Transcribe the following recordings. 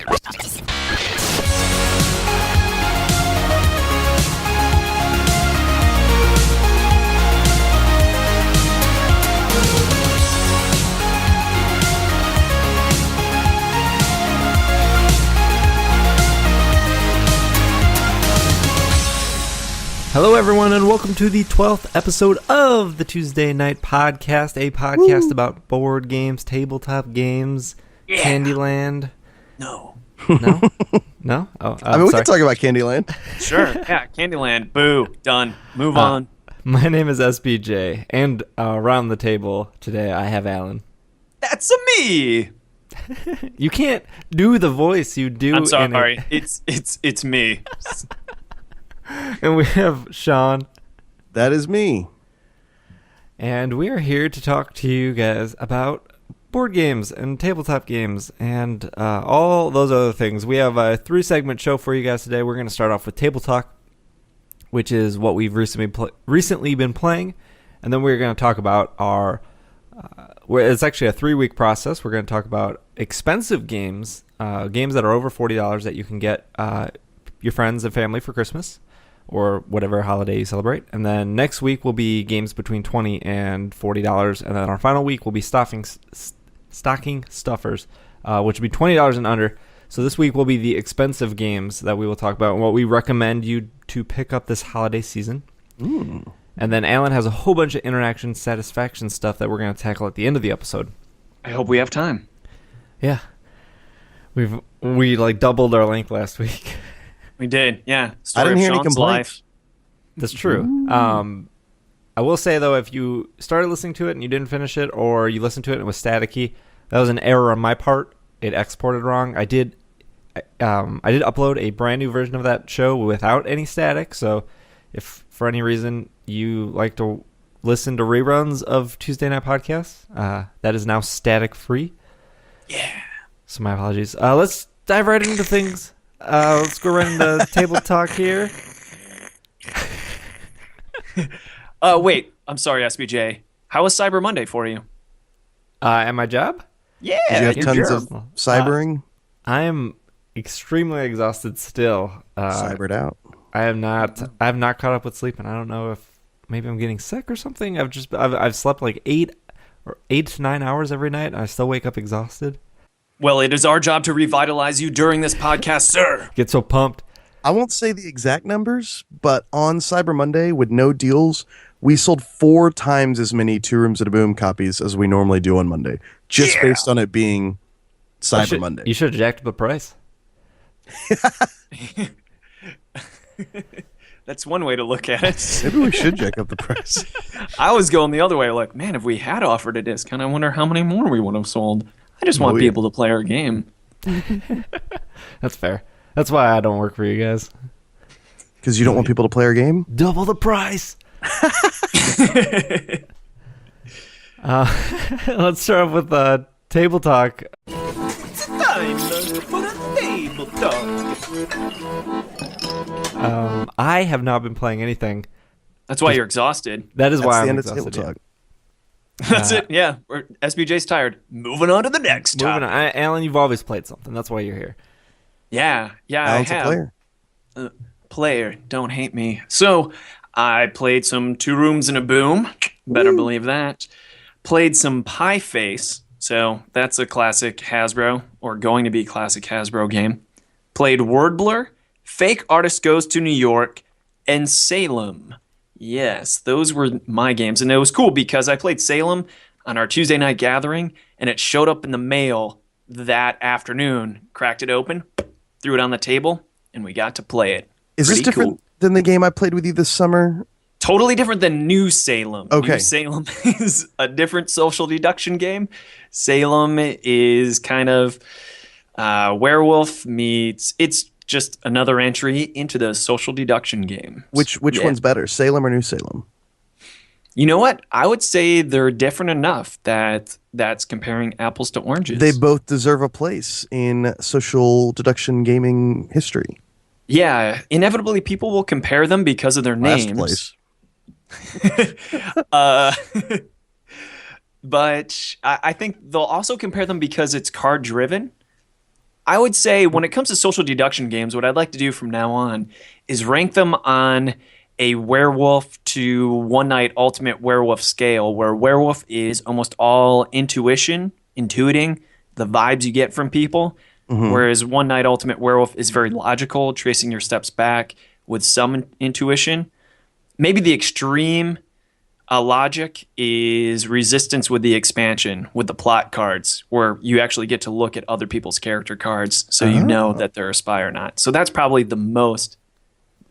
Hello, everyone, and welcome to the 12th episode of the Tuesday Night Podcast, a podcast about board games, tabletop games, Candyland. No? Oh, I mean, we can talk about Candyland. Sure. Yeah, Candyland. Boo. Done. Move on. My name is SBJ, and around the table today I have Alan. That's me. You can't do the voice you do. I'm sorry. It's me. And we have Sean. That is me. And we are here to talk to you guys about board games and tabletop games and all those other things. We have a 3-segment show for you guys today. We're going to start off with Table Talk, which is what we've recently been playing. And then we're going to talk about our... it's actually a 3-week process. We're going to talk about expensive games, games that are over $40 that you can get your friends and family for Christmas or whatever holiday you celebrate. And then next week will be games between $20 and $40. And then our final week will be stocking stuffers, which will be $20 and under. So this week will be the expensive games that we will talk about and what we recommend you to pick up this holiday season. Mm. And then Alan has a whole bunch of interaction satisfaction stuff that we're going to tackle at the end of the episode. I hope we have time. Yeah. We like doubled our length last week. We did, yeah. I didn't hear any Sean's complaints. life. That's true. I will say, though, if you started listening to it and you didn't finish it, or you listened to it and it was staticky, that was an error on my part. It exported wrong. I did upload a brand new version of that show without any static, so if for any reason you like to listen to reruns of Tuesday Night Podcasts, that is now static-free. Yeah. So my apologies. Let's dive right into things. Let's go right into table talk here. Wait. I'm sorry, SBJ. How was Cyber Monday for you? And my job? Yeah. Did you have your tons job. of cybering? I am extremely exhausted still. Cybered out. I have not caught up with sleep, and I don't know if maybe I'm getting sick or something. I've slept like 8 to 9 hours every night, and I still wake up exhausted. Well, it is our job to revitalize you during this podcast, sir. Get so pumped. I won't say the exact numbers, but on Cyber Monday, with no deals, we sold 4 times as many Two Rooms and a Boom copies as we normally do on Monday, just based on it being Cyber Monday. You should have jacked up the price. That's one way to look at it. Maybe we should jack up the price. I was going the other way, like, man, if we had offered a discount, I wonder how many more we would have sold. I just want people to play our game. That's fair. That's why I don't work for you guys. Because you don't want people to play our game? Double the price. Let's start off with table talk. It's time for a table talk. I have not been playing anything. That's why you're exhausted. That is why That's the I'm end of exhausted. table talk. That's it. Yeah. SBJ's tired. Moving on to the next Moving topic. on. Alan, you've always played something. That's why you're here. Yeah, Alan's I a have. player. Player, don't hate me. So, I played some Two Rooms and a Boom. Better believe that. Played some Pie Face. So, that's a classic Hasbro, or going to be classic Hasbro game. Played Word Blur, Fake Artist Goes to New York, and Salem. Yes, those were my games. And it was cool because I played Salem on our Tuesday night gathering, and it showed up in the mail that afternoon. Cracked it open, threw it on the table, and we got to play it. Is this Pretty different cool. than the game I played with you this summer? Totally different than New Salem. Okay. New Salem is a different social deduction game. Salem is kind of werewolf meets... It's just another entry into the social deduction game. Which one's better, Salem or New Salem? You know what? I would say they're different enough that that's comparing apples to oranges. They both deserve a place in social deduction gaming history. Yeah, inevitably people will compare them because of their Last names. place. But I think they'll also compare them because it's card driven. I would say when it comes to social deduction games, what I'd like to do from now on is rank them on a werewolf to One Night Ultimate Werewolf scale, where werewolf is almost all intuition, intuiting the vibes you get from people, whereas One Night Ultimate Werewolf is very logical, tracing your steps back with some intuition. Maybe the extreme logic is Resistance with the expansion, with the plot cards, where you actually get to look at other people's character cards so you know that they're a spy or not. So that's probably the most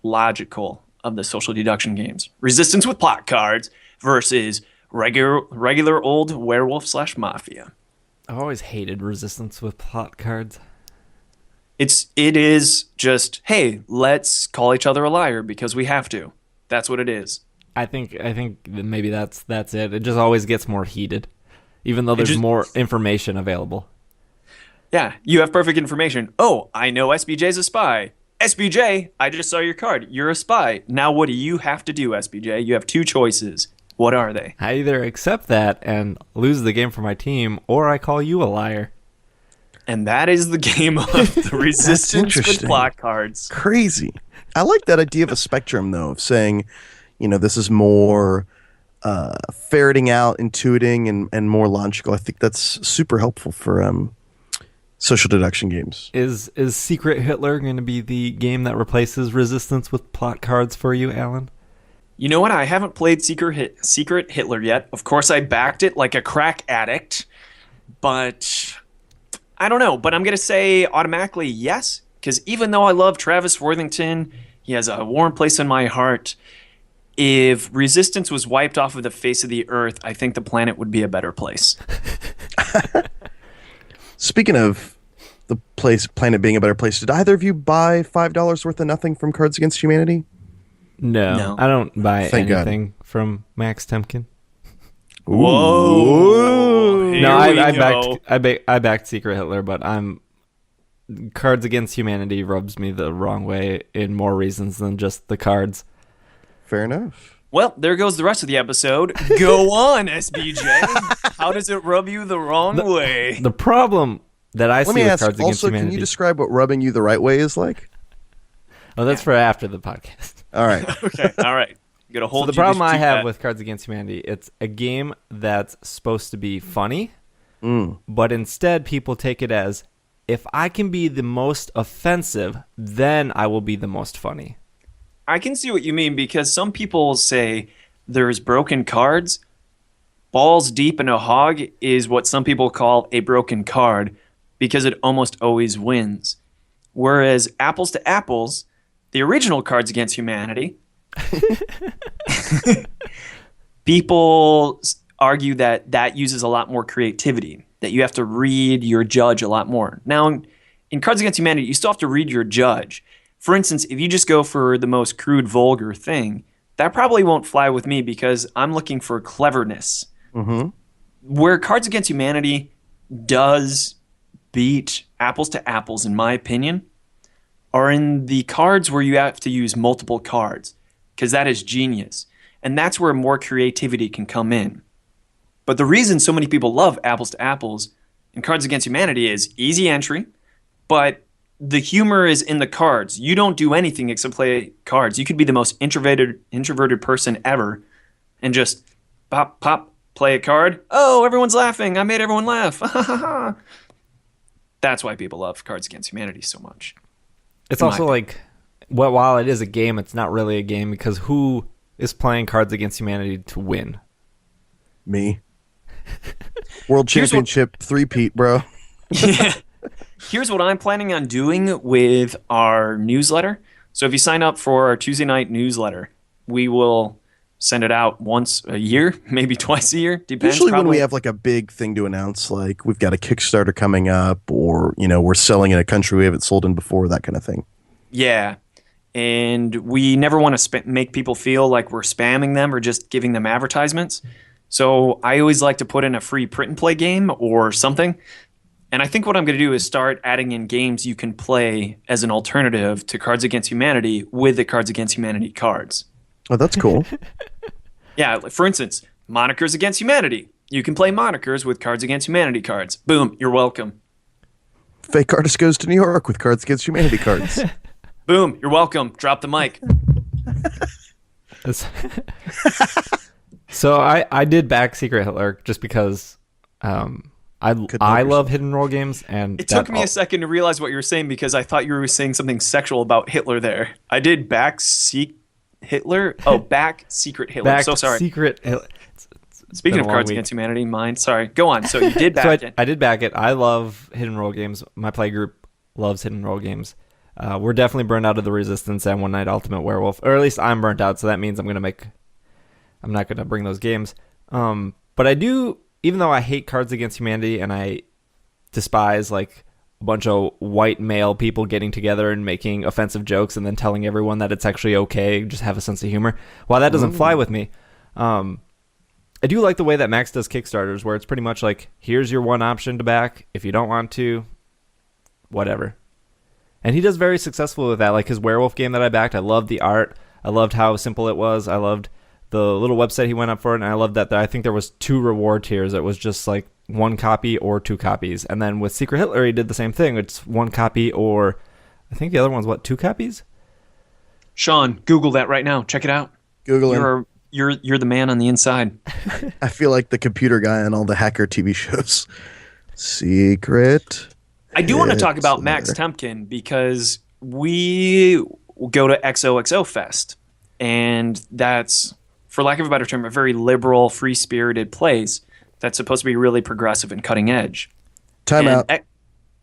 logical of the social deduction games. Resistance with plot cards versus regular old werewolf/mafia. I've always hated Resistance with plot cards. It is just, hey, let's call each other a liar because we have to. That's what it is. I think that maybe that's it. It just always gets more heated, even though there's more information available. Yeah, you have perfect information. Oh, I know SBJ's a spy. SBJ, I just saw your card. You're a spy. Now what do you have to do, SBJ? You have two choices. What are they? I either accept that and lose the game for my team, or I call you a liar. And that is the game of the Resistance with interesting. plot cards. Crazy. I like that idea of a spectrum, though, of saying, this is more ferreting out, intuiting, and more logical. I think that's super helpful for social deduction games. Is Secret Hitler going to be the game that replaces Resistance with plot cards for you, Alan? You know what? I haven't played Secret Hitler yet. Of course, I backed it like a crack addict, but I don't know. But I'm going to say automatically yes, because even though I love Travis Worthington, he has a warm place in my heart. If Resistance was wiped off of the face of the earth, I think the planet would be a better place. Speaking of the planet being a better place, did either of you buy $5 worth of nothing from Cards Against Humanity? No. I don't buy Thank God. anything from Max Temkin. Whoa! Here No, we go. I backed Secret Hitler, but Cards Against Humanity rubs me the wrong way in more reasons than just the cards. Fair enough. Well, there goes the rest of the episode. Go on, SBJ. How does it rub you the wrong way? The problem that I Let see me with ask, Cards Against also, Humanity. can you describe what rubbing you the right way is like? Oh, that's for after the podcast. All right. Okay, all right. I'm gonna So hold the you problem I to have that. with Cards Against Humanity, it's a game that's supposed to be funny, but instead people take it as, if I can be the most offensive, then I will be the most funny. I can see what you mean, because some people say there's broken cards. Balls deep in a hog is what some people call a broken card, because it almost always wins. Whereas Apples to Apples, the original Cards Against Humanity, people argue that uses a lot more creativity, that you have to read your judge a lot more. Now, in Cards Against Humanity, you still have to read your judge. For instance, if you just go for the most crude, vulgar thing, that probably won't fly with me, because I'm looking for cleverness. Where Cards Against Humanity does beat Apples to Apples, in my opinion, are in the cards where you have to use multiple cards, because that is genius. And that's where more creativity can come in. But the reason so many people love Apples to Apples and Cards Against Humanity is easy entry, but the humor is in the cards. You don't do anything except play cards. You could be the most introverted person ever and just pop, play a card. Oh, everyone's laughing. I made everyone laugh. That's why people love Cards Against Humanity so much. It's In my also like, well, while it is a game, it's not really a game, because who is playing Cards Against Humanity to win? Me. World Here's what- Championship three-peat, bro. Here's what I'm planning on doing with our newsletter. So if you sign up for our Tuesday night newsletter, we will send it out once a year, maybe twice a year. Depends. Usually when probably. we have like a big thing to announce, like we've got a Kickstarter coming up, or we're selling in a country we haven't sold in before, that kind of thing. Yeah. And we never want to make people feel like we're spamming them or just giving them advertisements. So I always like to put in a free print and play game or something. And I think what I'm going to do is start adding in games you can play as an alternative to Cards Against Humanity with the Cards Against Humanity cards. Oh, that's cool. Yeah, like, for instance, Monikers Against Humanity. You can play Monikers with Cards Against Humanity cards. Boom, you're welcome. Fake artist goes to New York with Cards Against Humanity cards. Boom. You're welcome. Drop the mic. So I did back Secret Hitler just because I love hidden role games, and It took me a second to realize what you were saying because I thought you were saying something sexual about Hitler there. I did back Hitler. Oh, back Secret Hitler. back So sorry. Secret Hitler. Speaking been of a long Cards week. Against Humanity, mine. Sorry. Go on. So you did back it. I did back it. I love hidden role games. My play group loves hidden role games. We're definitely burned out of the Resistance and One Night Ultimate Werewolf, or at least I'm burnt out. So that means I'm not gonna bring those games. But I do, even though I hate Cards Against Humanity and I despise like a bunch of white male people getting together and making offensive jokes and then telling everyone that it's actually okay, just have a sense of humor. While that doesn't fly with me, I do like the way that Max does Kickstarters, where it's pretty much like, here's your one option to back. If you don't want to, whatever. And he does very successful with that. Like his werewolf game that I backed, I loved the art. I loved how simple it was. I loved the little website he went up for it, and I loved that I think there was 2 reward tiers. It was just like 1 copy or 2 copies. And then with Secret Hitler, he did the same thing. It's 1 copy or I think the other one's 2 copies? Sean, Google that right now. Check it out. Googling. You're the man on the inside. I feel like the computer guy on all the hacker TV shows. Secret. I do want to talk about Max Temkin because we go to XOXO Fest, and that's, for lack of a better term, a very liberal, free-spirited place that's supposed to be really progressive and cutting edge. Time out.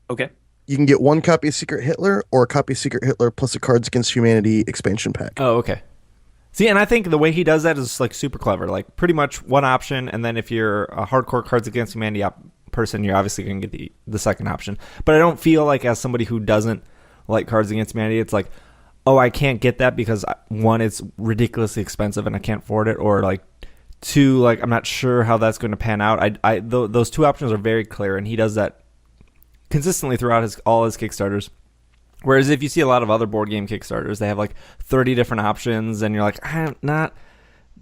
Okay. You can get 1 copy of Secret Hitler or a copy of Secret Hitler plus a Cards Against Humanity expansion pack. Oh, okay. See, and I think the way he does that is like super clever. Like pretty much 1 option, and then if you're a hardcore Cards Against Humanity person, you're obviously going to get the second option. But I don't feel like, as somebody who doesn't like Cards Against Humanity, it's like, oh, I can't get that because 1, it's ridiculously expensive and I can't afford it, or like 2, like I'm not sure how that's going to pan out. Those 2 options are very clear, and he does that consistently throughout all his Kickstarters. Whereas if you see a lot of other board game Kickstarters, they have like 30 different options, and you're like,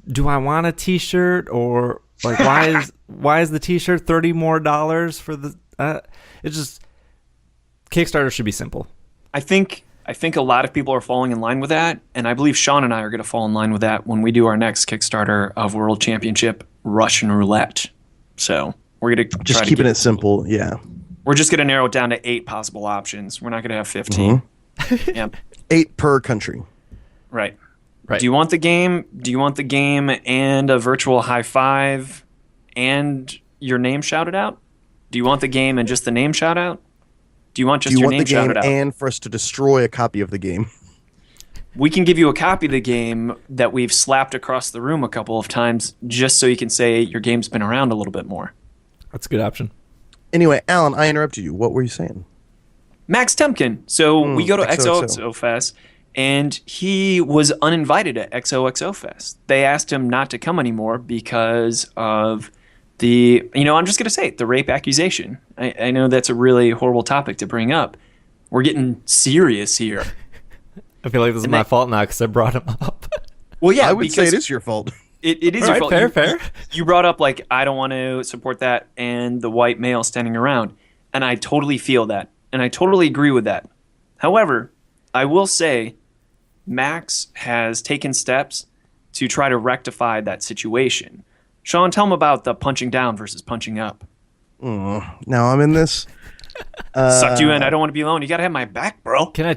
do I want a T-shirt, or like why is the T-shirt $30 more for the? It's just, Kickstarter should be simple. I think a lot of people are falling in line with that, and I believe Sean and I are going to fall in line with that when we do our next Kickstarter of World Championship Russian Roulette. So we're going to just keeping it simple. Yeah. We're just going to narrow it down to 8 possible options. We're not going to have 15. Mm-hmm. Yep. 8 per country. Right. Right. Do you want the game? Do you want the game and a virtual high five and your name shouted out? Do you want the game and just the name shout out? Do you want just your name shouted out? And for us to destroy a copy of the game? We can give you a copy of the game that we've slapped across the room a couple of times just so you can say your game's been around a little bit more. That's a good option. Anyway, Alan, I interrupted you. What were you saying? Max Temkin. So we go to XOXO. XOXO Fest, and he was uninvited at XOXO Fest. They asked him not to come anymore because of I'm just going to say it, the rape accusation. I know that's a really horrible topic to bring up. We're getting serious here. I feel like this is my fault now because I brought him up. Well, yeah, I would say it is your fault. It is your fault. Fair. You brought up, like, I don't want to support that and the white male standing around. And I totally feel that. And I totally agree with that. However, I will say Max has taken steps to try to rectify that situation. Sean, tell him about the punching down versus punching up. Now I'm in this. Sucked you in. I don't want to be alone. You got to have my back, bro. Can I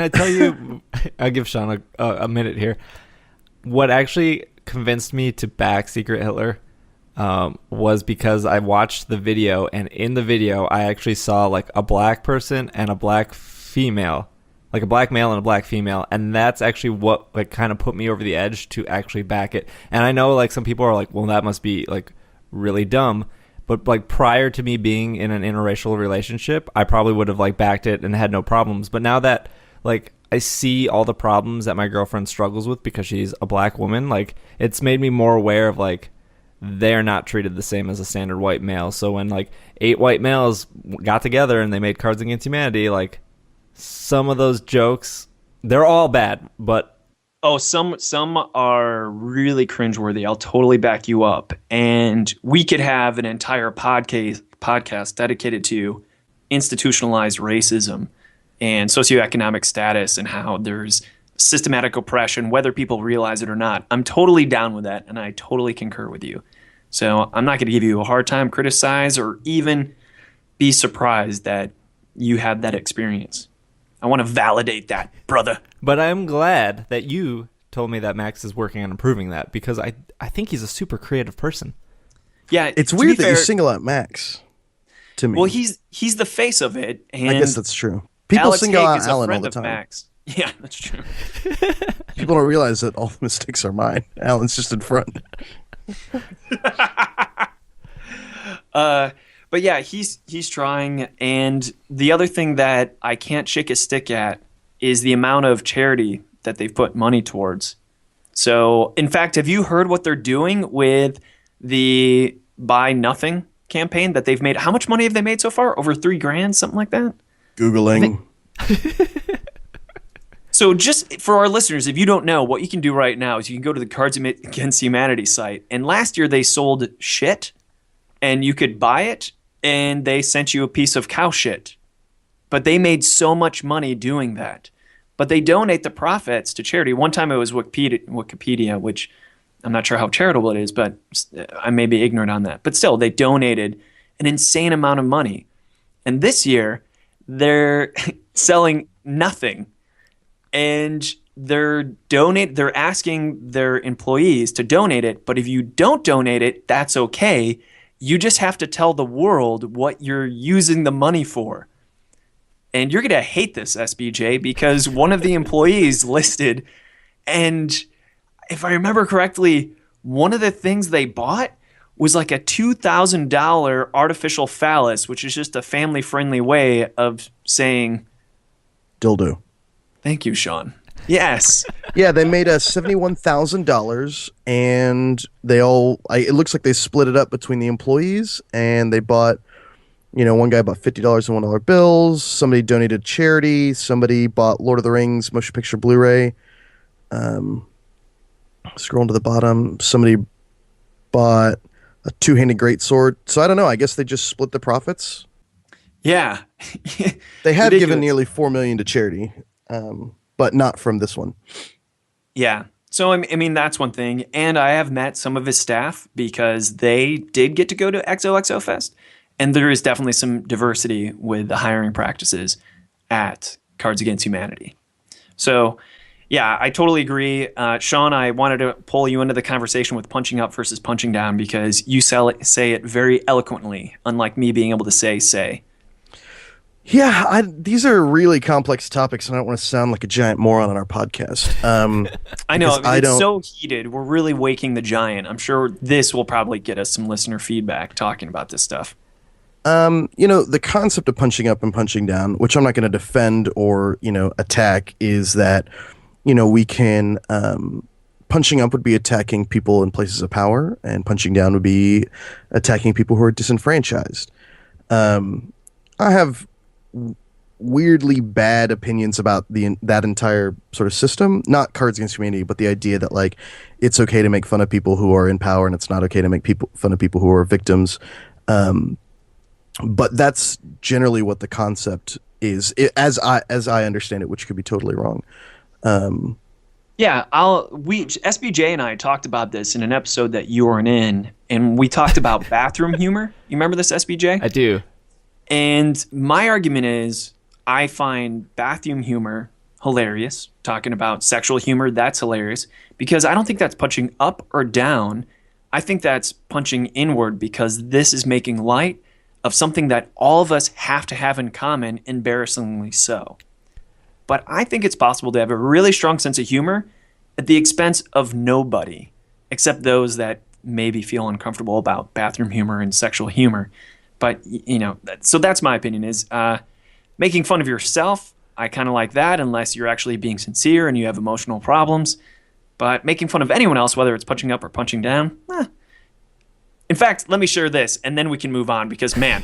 tell you? I'll give Sean a minute here. What actually convinced me to back Secret Hitler was because I watched the video, and in the video I actually saw like a black person and a black female, like a black male and a black female, and that's actually what like kind of put me over the edge to actually back it. And I know like some people are like, well, that must be like really dumb, but like prior to me being in an interracial relationship, I probably would have like backed it and had no problems. But now that like I see all the problems that my girlfriend struggles with because she's a black woman, like it's made me more aware of like they're not treated the same as a standard white male. So when like 8 white males got together and they made Cards Against Humanity, like some of those jokes, they're all bad, but some are really cringeworthy. I'll totally back you up. And we could have an entire podcast dedicated to institutionalized racism and socioeconomic status and how there's systematic oppression, whether people realize it or not. I'm totally down with that, and I totally concur with you. So I'm not going to give you a hard time, criticize, or even be surprised that you had that experience. I want to validate that, brother. But I'm glad that you told me that Max is working on improving that, because I think he's a super creative person. Yeah, It's to weird be that you fair, single out Max. To me, well, he's the face of it, and I guess that's true. People Alex single Haig out is a Alan all friend the of time. Max. Yeah, that's true. People don't realize that all the mistakes are mine. Alan's just in front. But yeah, he's trying, and the other thing that I can't shake a stick at is the amount of charity that they've put money towards. So, in fact, have you heard what they're doing with the Buy Nothing campaign that they've made? How much money have they made so far? Over $3,000, something like that? Googling. So just for our listeners, if you don't know, what you can do right now is you can go to the Cards Against Humanity site. And last year they sold shit, and you could buy it, and they sent you a piece of cow shit. But they made so much money doing that. But they donate the profits to charity. One time it was Wikipedia, which I'm not sure how charitable it is, but I may be ignorant on that. But still, they donated an insane amount of money. And this year, they're selling nothing. And they're asking their employees to donate it, but if you don't donate it, that's okay. You just have to tell the world what you're using the money for. And you're going to hate this, SBJ, because one of the employees listed, and if I remember correctly, one of the things they bought was like a $2,000 artificial phallus, which is just a family-friendly way of saying, Dildo. thank you, Sean. Yes. Yeah, they made $71,000, and it looks like they split it up between the employees, and they bought, one guy bought $50 in $1 bills, somebody donated charity, somebody bought Lord of the Rings motion picture Blu-ray. Scrolling to the bottom, somebody bought a two-handed greatsword. So I don't know, I guess they just split the profits. Yeah. They have Ridiculous. given nearly $4 million to charity. But not from this one. Yeah. So, I mean, that's one thing. And I have met some of his staff because they did get to go to XOXO Fest. And there is definitely some diversity with the hiring practices at Cards Against Humanity. So, yeah, I totally agree. Sean, I wanted to pull you into the conversation with punching up versus punching down because you say it very eloquently, unlike me being able to say. Yeah, these are really complex topics, and I don't want to sound like a giant moron on our podcast. I know. because It's so heated. We're really waking the giant. I'm sure this will probably get us some listener feedback talking about this stuff. The concept of punching up and punching down, which I'm not going to defend or, attack, is that, we can, punching up would be attacking people in places of power, and punching down would be attacking people who are disenfranchised. I have weirdly bad opinions about that entire sort of system, not Cards Against Humanity, but the idea that like it's okay to make fun of people who are in power and it's not okay to make fun of people who are victims. But that's generally what the concept is, as I understand it, which could be totally wrong. Yeah, SBJ and I talked about this in an episode that you weren't in, and we talked about bathroom humor. You remember this, SBJ? I do. And my argument is I find bathroom humor hilarious. Talking about sexual humor, that's hilarious. Because I don't think that's punching up or down. I think that's punching inward because this is making light of something that all of us have to have in common, embarrassingly so. But I think it's possible to have a really strong sense of humor at the expense of nobody, except those that maybe feel uncomfortable about bathroom humor and sexual humor. But, so that's my opinion is making fun of yourself. I kind of like that unless you're actually being sincere and you have emotional problems. But making fun of anyone else, whether it's punching up or punching down, In fact, let me share this and then we can move on because, man,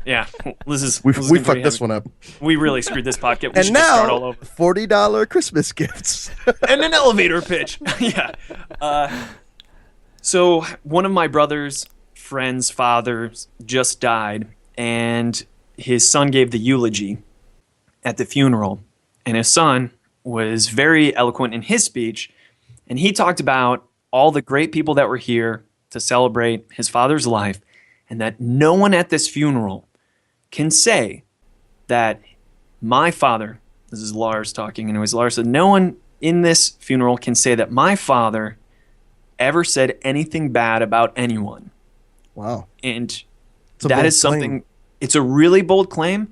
yeah, we fucked this one up. We really screwed this podcast. We And should just start all now, over. $40 Christmas gifts. And an elevator pitch. Yeah. So one of my brother's friend's fathers just died, and his son gave the eulogy at the funeral, and his son was very eloquent in his speech, and he talked about all the great people that were here to celebrate his father's life, and that no one at this funeral can say that my father, this is Lars talking, anyways, Lars said, no one in this funeral can say that my father ever said anything bad about anyone. Wow. And It's a that bold is something, claim. it's a really bold claim,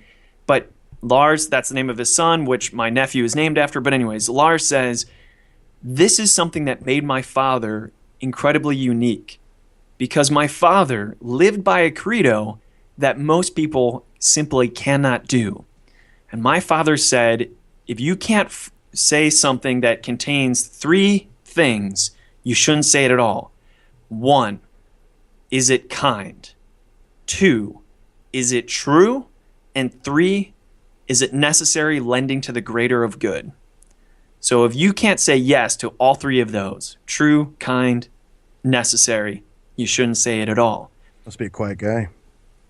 but Lars, that's the name of his son, which my nephew is named after. But anyways, Lars says, this is something that made my father incredibly unique because my father lived by a credo that most people simply cannot do. And my father said, if you can't say something that contains 3 things, you shouldn't say it at all. 1, is it kind? 2, is it true? And 3, is it necessary, lending to the greater of good? So if you can't say yes to all 3 of those, true, kind, necessary, you shouldn't say it at all. Must be a quiet guy.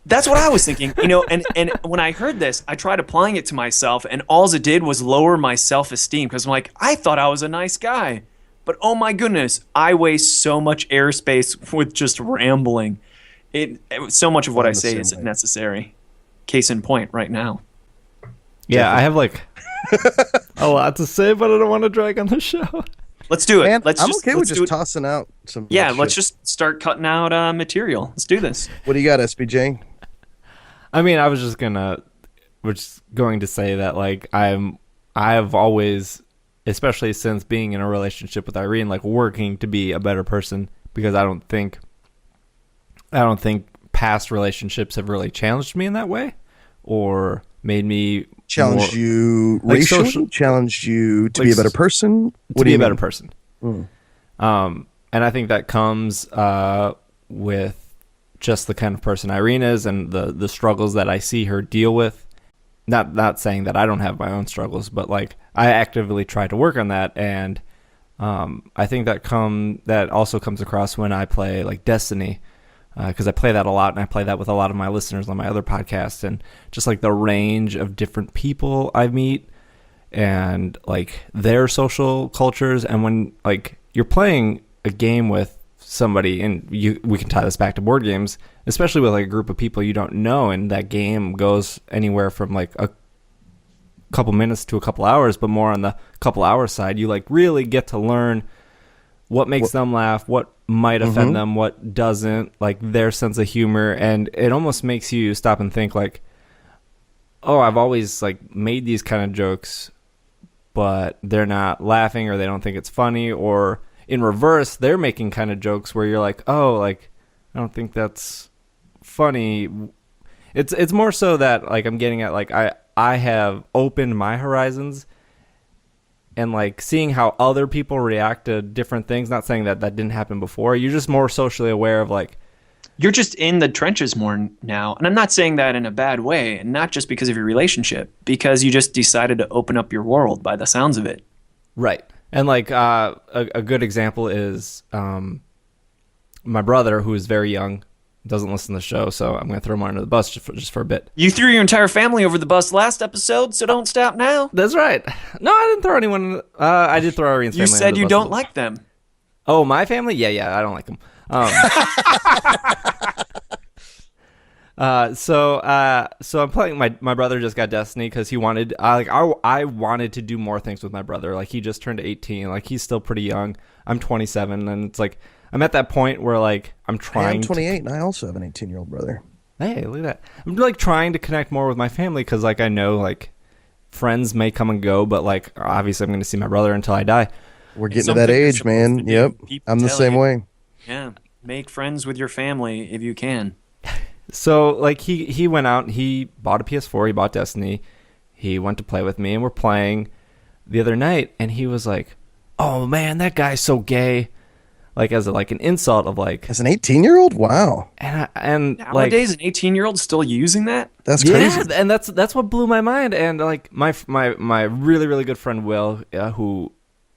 That's what I was thinking, and when I heard this, I tried applying it to myself, and all it did was lower my self-esteem because I'm like, I thought I was a nice guy. But oh my goodness, I waste so much airspace with just rambling. So much of what I say isn't necessary. Case in point right now. Yeah, I have like a lot to say, but I don't want to drag on the show. Let's do it. Man, let's I'm just, okay with let's do just it. tossing out some. Yeah, shit. let's just start cutting out material. Let's do this. What do you got, SBJ? I mean, I was just going to say that like I've always, especially since being in a relationship with Irene, like working to be a better person because I don't think past relationships have really challenged me in that way or made me Challenged more, you like racially? social- Challenged you to like be a better person? to What do be you a better mean? person. Mm. And I think that comes with just the kind of person Irene is and the struggles that I see her deal with. Not saying that I don't have my own struggles, but like I actively try to work on that, and I think that also comes across when I play like Destiny, because I play that a lot, and I play that with a lot of my listeners on my other podcasts, and just like the range of different people I meet and like their social cultures, and when like you're playing a game with somebody, and we can tie this back to board games, especially with like a group of people you don't know, and that game goes anywhere from like a couple minutes to a couple hours, but more on the couple hours side, you like really get to learn what makes them laugh, what might offend them, what doesn't, like their sense of humor, and it almost makes you stop and think like, oh, I've always like made these kind of jokes, but they're not laughing or they don't think it's funny, or in reverse, they're making kind of jokes where you're like, oh, like I don't think that's funny. It's more so that like I'm getting at like I have opened my horizons and like seeing how other people react to different things. Not saying that didn't happen before. You're just more socially aware of like, You're just in the trenches more now. And I'm not saying that in a bad way, and not just because of your relationship, because you just decided to open up your world by the sounds of it. right. And like a good example is my brother, who is very young, doesn't listen to the show, so I'm going to throw him under the bus just for a bit. You threw your entire family over the bus last episode, so don't stop now. That's right. No, I didn't throw anyone. I did throw Irene's You family. said under the you bus a don't little. like them. Oh, my family? Yeah, I don't like them. So I'm playing. My brother just got Destiny because he wanted. I wanted to do more things with my brother. Like he just turned 18. Like he's still pretty young. I'm 27, and it's like I'm at that point where like I'm trying. I'm 28, and I also have an 18-year-old brother. Hey, look at that. I'm like trying to connect more with my family because like I know like friends may come and go, but like obviously I'm going to see my brother until I die. We're getting to Something that you're age, supposed man. to do. Yep. People I'm the tell same you. way. Yeah, make friends with your family if you can. So like he went out and he bought a PS4, he bought Destiny, he went to play with me, and we're playing the other night, and he was like, oh man, that guy's so gay, like as like an insult of like, As an 18-year-old? Wow. and Nowadays, an 18-year-old still using that? That's like, crazy. yeah, and that's what blew my mind. And like my really really good friend Will, who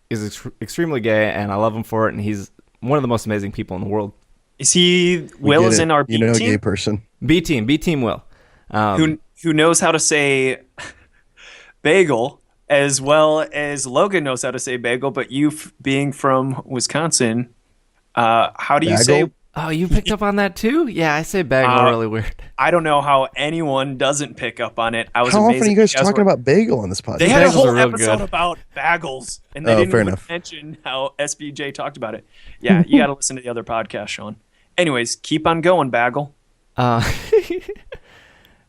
is extremely gay, and I love him for it, and he's one of the most amazing people in the world. Is he We Will get is it. in our B You know, team? gay person. B team Will. Who who knows how to say bagel as well as Logan knows how to say bagel, but you being from Wisconsin, how do you Bagel? say? Oh, you picked up on that too? Yeah, I say bagel really weird. I don't know how anyone doesn't pick up on it. I was How amazed often are you guys talking about bagel on this podcast? They had a Bagels whole are real episode good. about bagels, and they Oh, didn't fair even enough. mention how SBJ talked about it. Yeah, you got to listen to the other podcast, Sean. Anyways, keep on going, Bagel. Uh,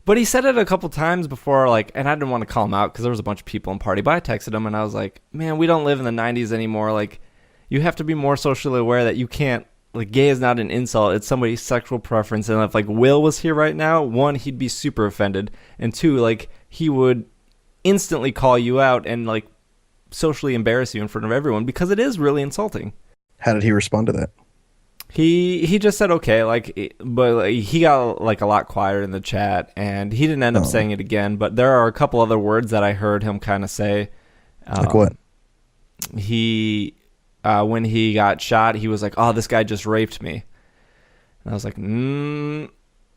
but he said it a couple times before, like, and I didn't want to call him out because there was a bunch of people in party. But I texted him and I was like, "Man, we don't live in the '90s anymore. Like, you have to be more socially aware that you can't. Like, gay is not an insult; it's somebody's sexual preference. And if like Will was here right now, one, he'd be super offended, and two, like he would instantly call you out and like socially embarrass you in front of everyone because it is really insulting." How did he respond to that? He just said okay, like, but like, he got like a lot quieter in the chat, and he didn't end up saying it again. But there are a couple other words that I heard him kind of say. Like what? He when he got shot, he was like, "Oh, this guy just raped me," and I was like,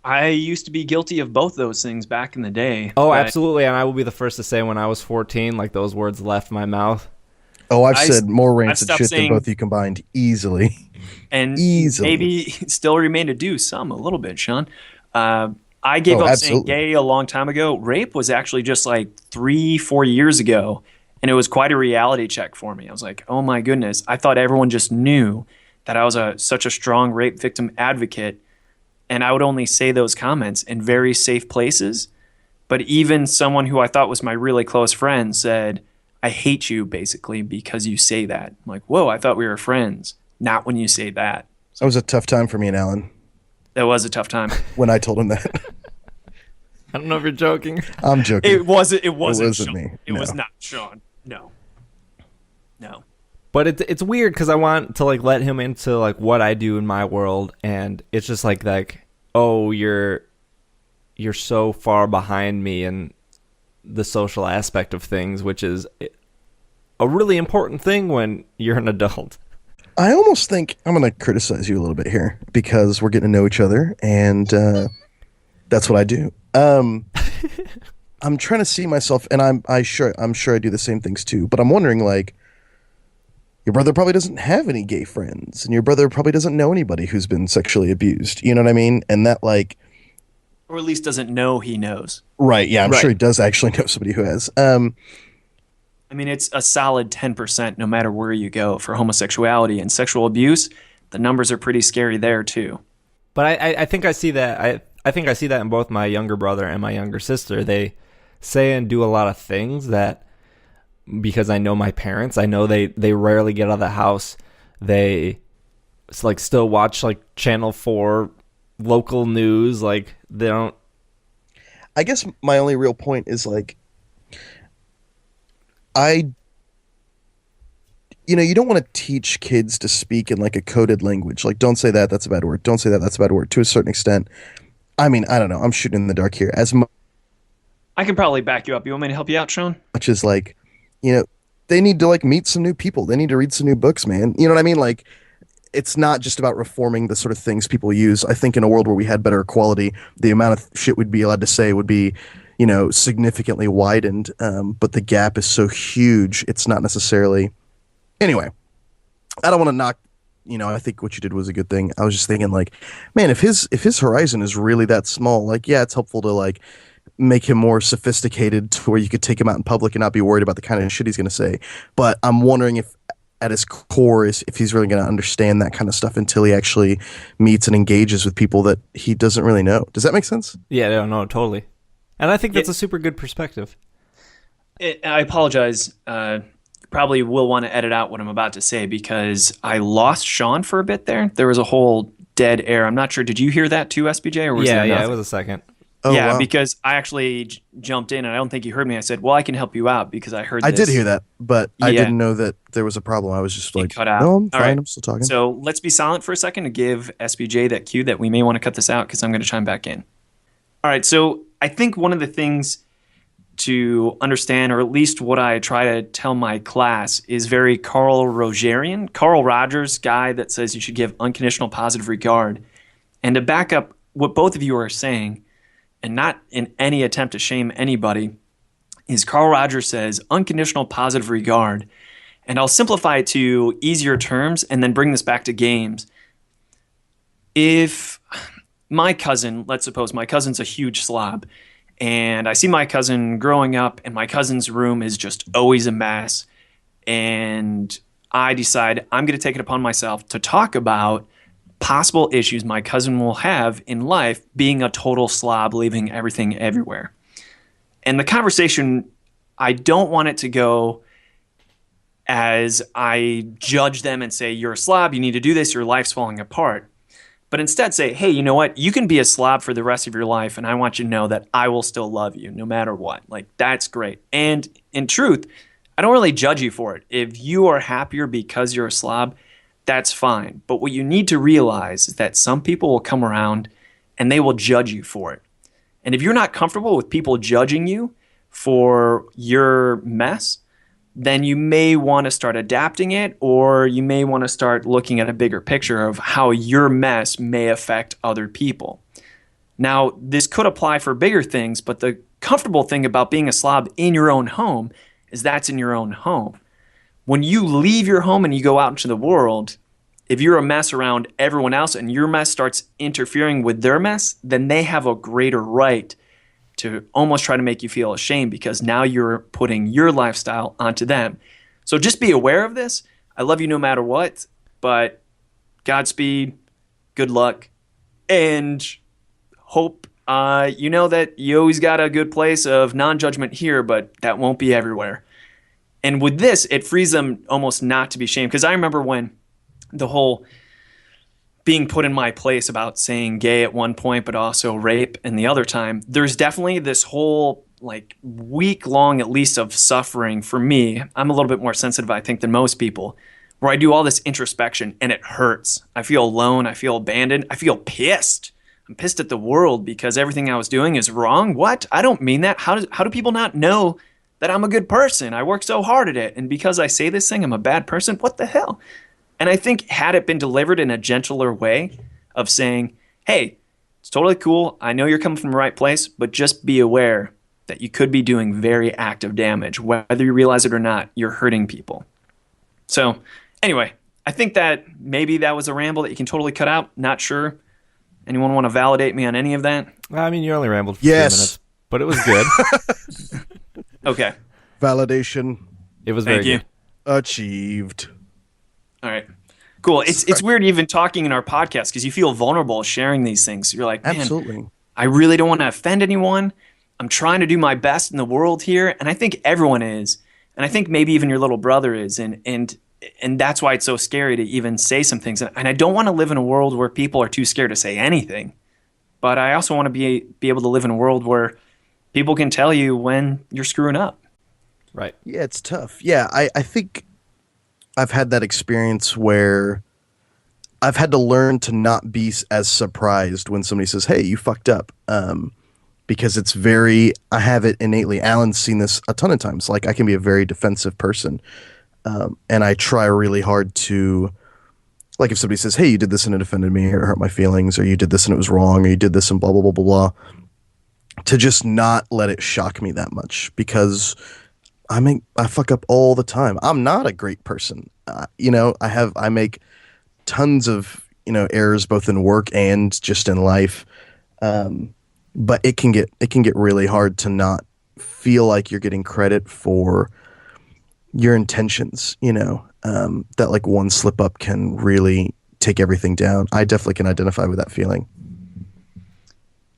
I used to be guilty of both those things back in the day. "Oh, but absolutely." And I will be the first to say, when I was 14, like those words left my mouth. Oh, I've I- said more I've rancid stopped shit saying- than both of you combined easily. And Easily. maybe still remain to do some a little bit, Sean. I gave up saying absolutely. gay a long time ago. Rape was actually just like 3-4 years ago, and it was quite a reality check for me. I was like, oh my goodness, I thought everyone just knew that I was such a strong rape victim advocate, and I would only say those comments in very safe places. But even someone who I thought was my really close friend said, I hate you basically because you say that. I'm like, whoa, I thought we were friends. Not when you say that. That was a tough time for me and Alan That was a tough time. when I told him that. I don't know if you're joking. I'm joking. It wasn't wasn't Sean. me. It was No. not Sean. No. No. But it's weird because I want to like let him into like what I do in my world, and it's just like oh, you're so far behind me in the social aspect of things, which is a really important thing when you're an adult. I almost think I'm going to criticize you a little bit here because we're getting to know each other, and that's what I do. I'm trying to see myself, and I'm sure I do the same things too. But I'm wondering, like, your brother probably doesn't have any gay friends, and your brother probably doesn't know anybody who's been sexually abused. You know what I mean? And that, like, Or at least doesn't know he knows. right? Yeah, I'm Right. sure he does actually know somebody who has. I mean, it's a solid 10% no matter where you go for homosexuality and sexual abuse. The numbers are pretty scary there too. But I think I see that I think I see that in both my younger brother and my younger sister. They say and do a lot of things that, because I know my parents, I know they rarely get out of the house. They like still watch like Channel 4 local news. Like they don't. I guess my only real point is like, you don't want to teach kids to speak in like a coded language. Like, don't say that, that's a bad word. Don't say that, that's a bad word. To a certain extent. I mean, I don't know. I'm shooting in the dark here. As I can probably back you up. You want me to help you out, Sean? much as like, they need to like meet some new people. They need to read some new books, man. You know what I mean? Like, it's not just about reforming the sort of things people use. I think in a world where we had better equality, the amount of shit we'd be allowed to say would be, significantly widened. But the gap is so huge, it's not necessarily. Anyway, I don't want to knock. I think what you did was a good thing. I was just thinking, like, man, if his horizon is really that small, like, yeah, it's helpful to like make him more sophisticated to where you could take him out in public and not be worried about the kind of shit he's going to say. But I'm wondering if at his core is if he's really going to understand that kind of stuff until he actually meets and engages with people that he doesn't really know. Does that make sense? Yeah, no, totally. And I think that's a super good perspective. I apologize. Probably will want to edit out what I'm about to say because I lost Sean for a bit there. There was a whole dead air. I'm not sure. Did you hear that too, SBJ? Or was Yeah, there it nothing? was a second. Oh, yeah, wow. because I actually jumped in and I don't think you heard me. I said, well, I can help you out because I heard I this. did hear that, but I Yeah. didn't know that there was a problem. I was just like, cut out. no, I'm All fine. right. I'm still talking. So let's be silent for a second to give SBJ that cue that we may want to cut this out because I'm going to chime back in. All right. So I think one of the things to understand, or at least what I try to tell my class, is very Carl Rogerian. Carl Rogers, guy that says you should give unconditional positive regard. And to back up what both of you are saying, and not in any attempt to shame anybody, is Carl Rogers says unconditional positive regard. And I'll simplify it to easier terms and then bring this back to games. If my cousin, let's suppose my cousin's a huge slob, and I see my cousin growing up and my cousin's room is just always a mess, and I decide I'm going to take it upon myself to talk about possible issues my cousin will have in life being a total slob, leaving everything everywhere. And the conversation, I don't want it to go as I judge them and say, you're a slob, you need to do this, your life's falling apart. But instead say, hey, you know what? You can be a slob for the rest of your life, and I want you to know that I will still love you no matter what. Like, that's great. And in truth, I don't really judge you for it. If you are happier because you're a slob, that's fine. But what you need to realize is that some people will come around and they will judge you for it. And if you're not comfortable with people judging you for your mess, then you may want to start adapting it, or you may want to start looking at a bigger picture of how your mess may affect other people. Now, this could apply for bigger things, but the comfortable thing about being a slob in your own home is that's in your own home. When you leave your home and you go out into the world, if you're a mess around everyone else and your mess starts interfering with their mess, then they have a greater right to almost try to make you feel ashamed because now you're putting your lifestyle onto them. So just be aware of this. I love you no matter what, but Godspeed, good luck, and hope you know that you always got a good place of non-judgment here, but that won't be everywhere. And with this, it frees them almost not to be shamed. Because I remember when the whole being put in my place about saying gay at one point, but also rape and the other time, there's definitely this whole like week long, at least, of suffering for me. I'm a little bit more sensitive, I think, than most people, where I do all this introspection and it hurts. I feel alone. I feel abandoned. I feel pissed. I'm pissed at the world because everything I was doing is wrong. What? I don't mean that. How do people not know that I'm a good person? I work so hard at it. And because I say this thing, I'm a bad person? What the hell? And I think had it been delivered in a gentler way of saying, hey, it's totally cool. I know you're coming from the right place, but just be aware that you could be doing very active damage. Whether you realize it or not, you're hurting people. So anyway, I think that maybe that was a ramble that you can totally cut out. Not sure. Anyone want to validate me on any of that? I mean, you only rambled for 3 Yes. minutes, but it was good. Okay. Validation It was very Thank you. good. achieved. All right. Cool. It's weird even talking in our podcast because you feel vulnerable sharing these things. You're like, man, Absolutely. I really don't want to offend anyone. I'm trying to do my best in the world here. And I think everyone is. And I think maybe even your little brother is. And that's why it's so scary to even say some things. And I don't want to live in a world where people are too scared to say anything. But I also want to be able to live in a world where people can tell you when you're screwing up. Right. Yeah, it's tough. Yeah, I think I've had that experience where I've had to learn to not be as surprised when somebody says, hey, you fucked up. Because it's I have it innately. Alan's seen this a ton of times. Like, I can be a very defensive person. And I try really hard to, like, if somebody says, hey, you did this and it offended me or hurt my feelings, or you did this and it was wrong, or you did this and blah, blah, blah, blah, blah, to just not let it shock me that much, because I fuck up all the time. I'm not a great person. I make tons of, errors both in work and just in life. But it can get really hard to not feel like you're getting credit for your intentions, that like one slip up can really take everything down. I definitely can identify with that feeling.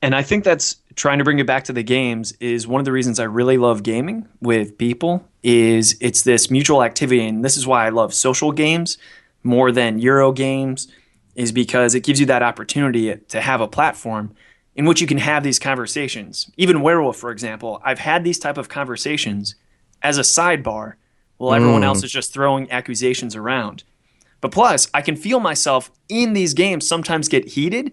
And I think that's trying to bring it back to the games is one of the reasons I really love gaming with people is it's this mutual activity. And this is why I love social games more than Euro games, is because it gives you that opportunity to have a platform in which you can have these conversations. Even Werewolf, for example, I've had these type of conversations as a sidebar while everyone else is just throwing accusations around. But plus, I can feel myself in these games sometimes get heated,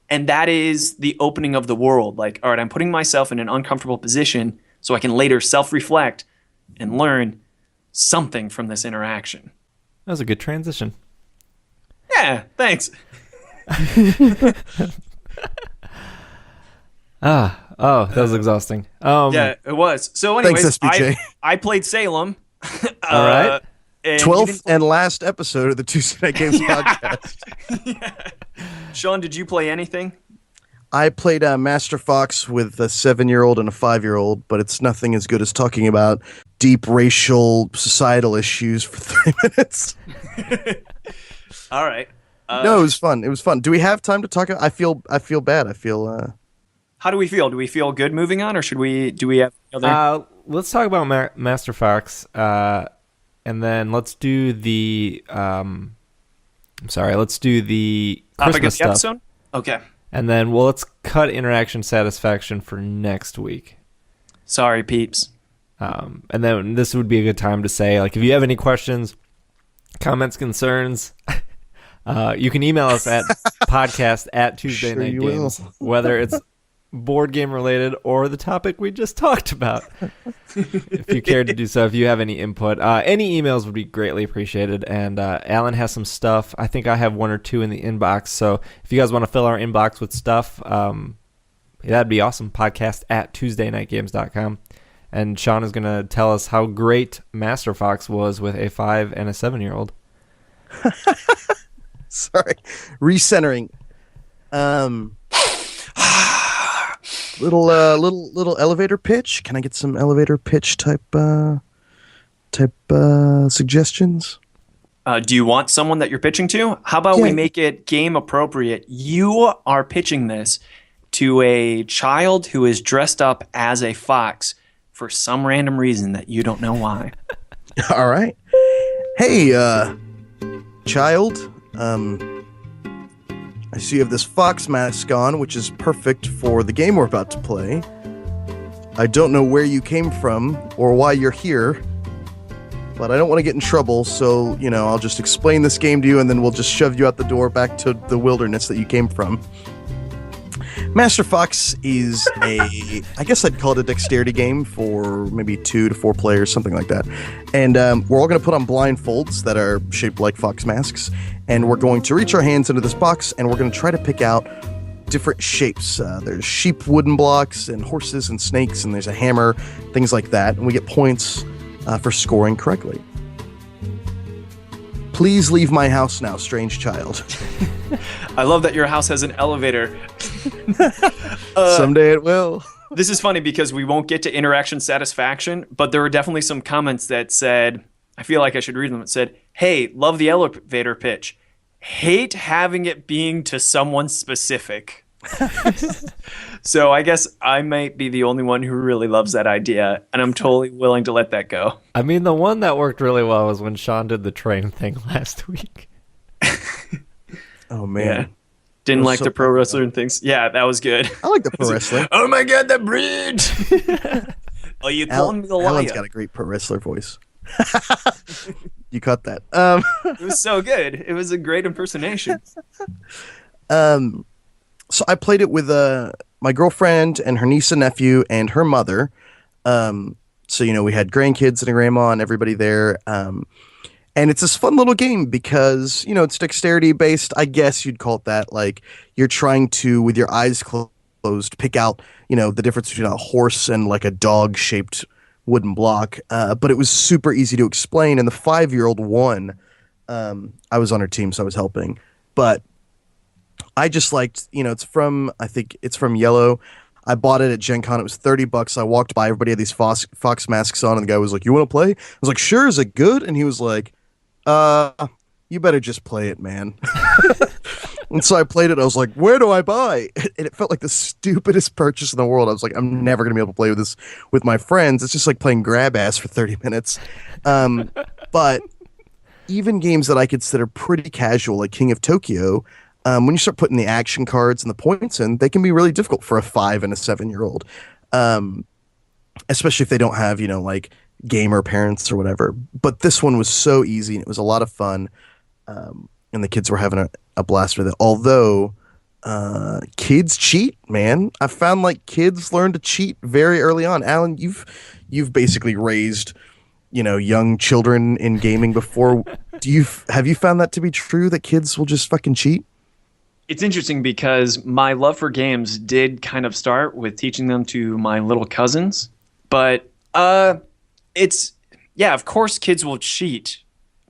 and that is the opening of the world. Like, all right, I'm putting myself in an uncomfortable position so I can later self-reflect and learn something from this interaction. That was a good transition. Yeah, thanks. Oh, that was exhausting. Yeah, it was. So anyways, Thanks, SBJ. I played Salem. All right. And 12th and last episode of the Tuesday Night Games podcast. Sean, did you play anything? I played Master Fox with a 7-year-old and a 5-year-old, but it's nothing as good as talking about deep racial societal issues for 3 minutes. All right. No, it was fun. It was fun. Do we have time to talk? I feel bad. I feel. How do we feel? Do we feel good moving on, or do we have other? Let's talk about Master Fox, and then let's do the. Let's do the Topic Christmas of the stuff, episode? Okay. and then let's cut interaction satisfaction for next week. Sorry, peeps. And then this would be a good time to say, like, if you have any questions, comments, concerns, you can email us at podcast@Tuesday Sure Night you Games, will. whether it's board game related or the topic we just talked about. If you care to do so, if you have any input, any emails would be greatly appreciated. And Alan has some stuff. I think I have 1 or 2 in the inbox. So if you guys want to fill our inbox with stuff, that'd be awesome. Podcast@TuesdayNightGames.com. And Sean is going to tell us how great Master Fox was with a 5 and a 7-year-old. Sorry, recentering. Little elevator pitch. Can I get some elevator pitch type suggestions? Do you want someone that you're pitching to? How about we Yeah. make it game appropriate? You are pitching this to a child who is dressed up as a fox for some random reason that you don't know why. All right. Hey, child. I see you have this fox mask on, which is perfect for the game we're about to play. I don't know where you came from or why you're here, but I don't want to get in trouble, so, I'll just explain this game to you and then we'll just shove you out the door back to the wilderness that you came from. Master Fox is I guess I'd call it a dexterity game for maybe 2 to 4 players, something like that. And we're all going to put on blindfolds that are shaped like fox masks, and we're going to reach our hands into this box, and we're going to try to pick out different shapes. There's sheep wooden blocks, and horses and snakes, and there's a hammer, things like that, and we get points for scoring correctly. Please leave my house now, strange child. I love that your house has an elevator. Someday it will. This is funny because we won't get to interaction satisfaction, but there were definitely some comments that said, I feel like I should read them. It said, hey, love the elevator pitch. Hate having it being to someone specific. So I guess I might be the only one who really loves that idea, and I'm totally willing to let that go. I mean, the one that worked really well was when Sean did the train thing last week. Oh, man. Yeah. Didn't was like so the pro fun. wrestler and things. Yeah, that was good. I like the pro wrestling. Oh my god, the bridge! Oh, you calling me the Alan's liar? got a great pro wrestler voice. You cut that. It was so good. It was a great impersonation. So I played it with my girlfriend and her niece and nephew and her mother. So, we had grandkids and a grandma and everybody there. And it's this fun little game because, it's dexterity based. I guess you'd call it that. Like, you're trying to, with your eyes closed, pick out, the difference between a horse and like a dog shaped wooden block. But it was super easy to explain. And the 5-year-old won. I was on her team, so I was helping. But I just liked, I think it's from Yellow. I bought it at Gen Con. It was $30. I walked by, everybody had these fox masks on, and the guy was like, you want to play? I was like, sure, is it good? And he was like, you better just play it, man. And so I played it. I was like, where do I buy? And it felt like the stupidest purchase in the world. I was like, I'm never going to be able to play with this with my friends. It's just like playing grab ass for 30 minutes. But even games that I consider pretty casual, like King of Tokyo, when you start putting the action cards and the points in, they can be really difficult for a 5 and a 7-year-old. Especially if they don't have, like gamer parents or whatever. But this one was so easy and it was a lot of fun. And the kids were having a blast with it. Although kids cheat, man. I found like kids learn to cheat very early on. Alan, you've basically raised, young children in gaming before. Have you found that to be true, that kids will just fucking cheat? It's interesting because my love for games did kind of start with teaching them to my little cousins, but it's yeah, of course kids will cheat.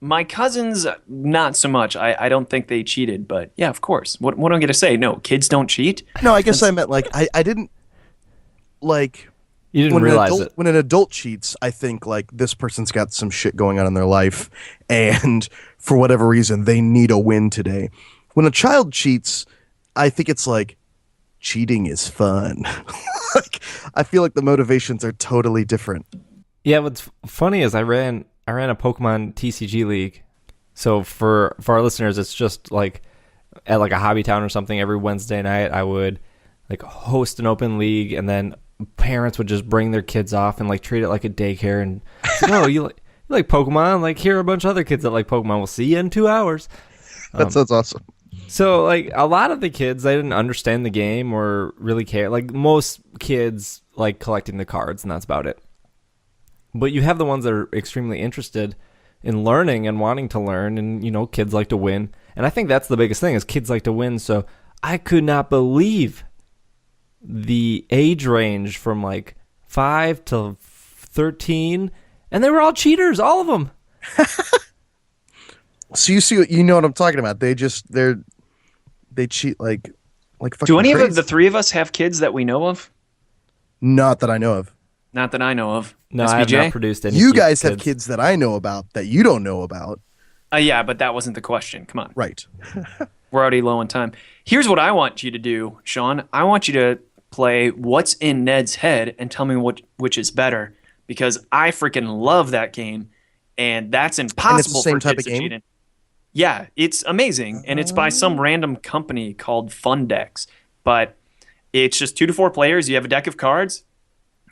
My cousins, not so much. I don't think they cheated, but yeah, of course. What am I going to say? No, kids don't cheat. No, I guess I meant like I didn't like You didn't when realize an adult, it. when an adult cheats. I think like this person's got some shit going on in their life, and for whatever reason they need a win today. When a child cheats, I think it's like cheating is fun. Like I feel like the motivations are totally different. Yeah, what's funny is I ran a Pokemon TCG league. So for our listeners, it's just like at like a hobby town or something. Every Wednesday night, I would like host an open league, and then parents would just bring their kids off and like treat it like a daycare. And no, you like Pokemon? Like here are a bunch of other kids that like Pokemon. We'll see you in 2 hours. That sounds awesome. So like a lot of the kids, they didn't understand the game or really care. Like most kids like collecting the cards, and that's about it. But you have the ones that are extremely interested in learning and wanting to learn, and kids like to win. And I think that's the biggest thing is kids like to win. So I could not believe the age range from like 5 to 13, and they were all cheaters, all of them. So you know what I'm talking about. They cheat like fucking Do any of crazy. the three of us have kids that we know of? Not that I know of. Not that I know of. No, I have SBJ? not produced any. You cute guys have kids that I know about that you don't know about. Yeah, but that wasn't the question. Come on. Right. We're already low on time. Here's what I want you to do, Sean. I want you to play What's in Ned's Head and tell me which is better, because I freaking love that game, and that's impossible same for type kids of to game? cheat in. Yeah, it's amazing, and it's by some random company called Fundex. But it's just 2 to 4 players. You have a deck of cards.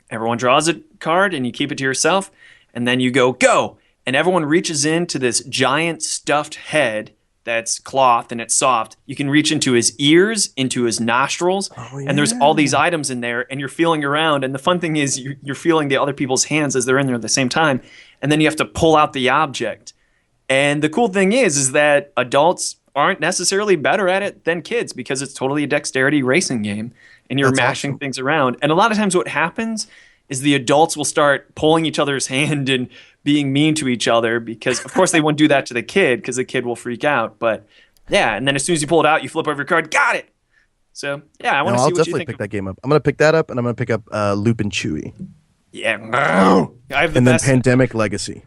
Everyone draws a card, and you keep it to yourself, and then you go, and everyone reaches into this giant stuffed head that's cloth and it's soft. You can reach into his ears, into his nostrils, and there's all these items in there, and you're feeling around. And the fun thing is you're feeling the other people's hands as they're in there at the same time, and then you have to pull out the object. And the cool thing is that adults aren't necessarily better at it than kids, because it's totally a dexterity racing game, and you're That's mashing awesome. things around. And a lot of times what happens is the adults will start pulling each other's hand and being mean to each other, because of course they won't do that to the kid, because the kid will freak out. But yeah, and then as soon as you pull it out, you flip over your card. Got it. So yeah, I want to I'll see what you definitely think. pick that game up. I'm gonna pick that up, and I'm gonna pick up Loop and Chewy, Yeah. I have the and then best. Pandemic Legacy.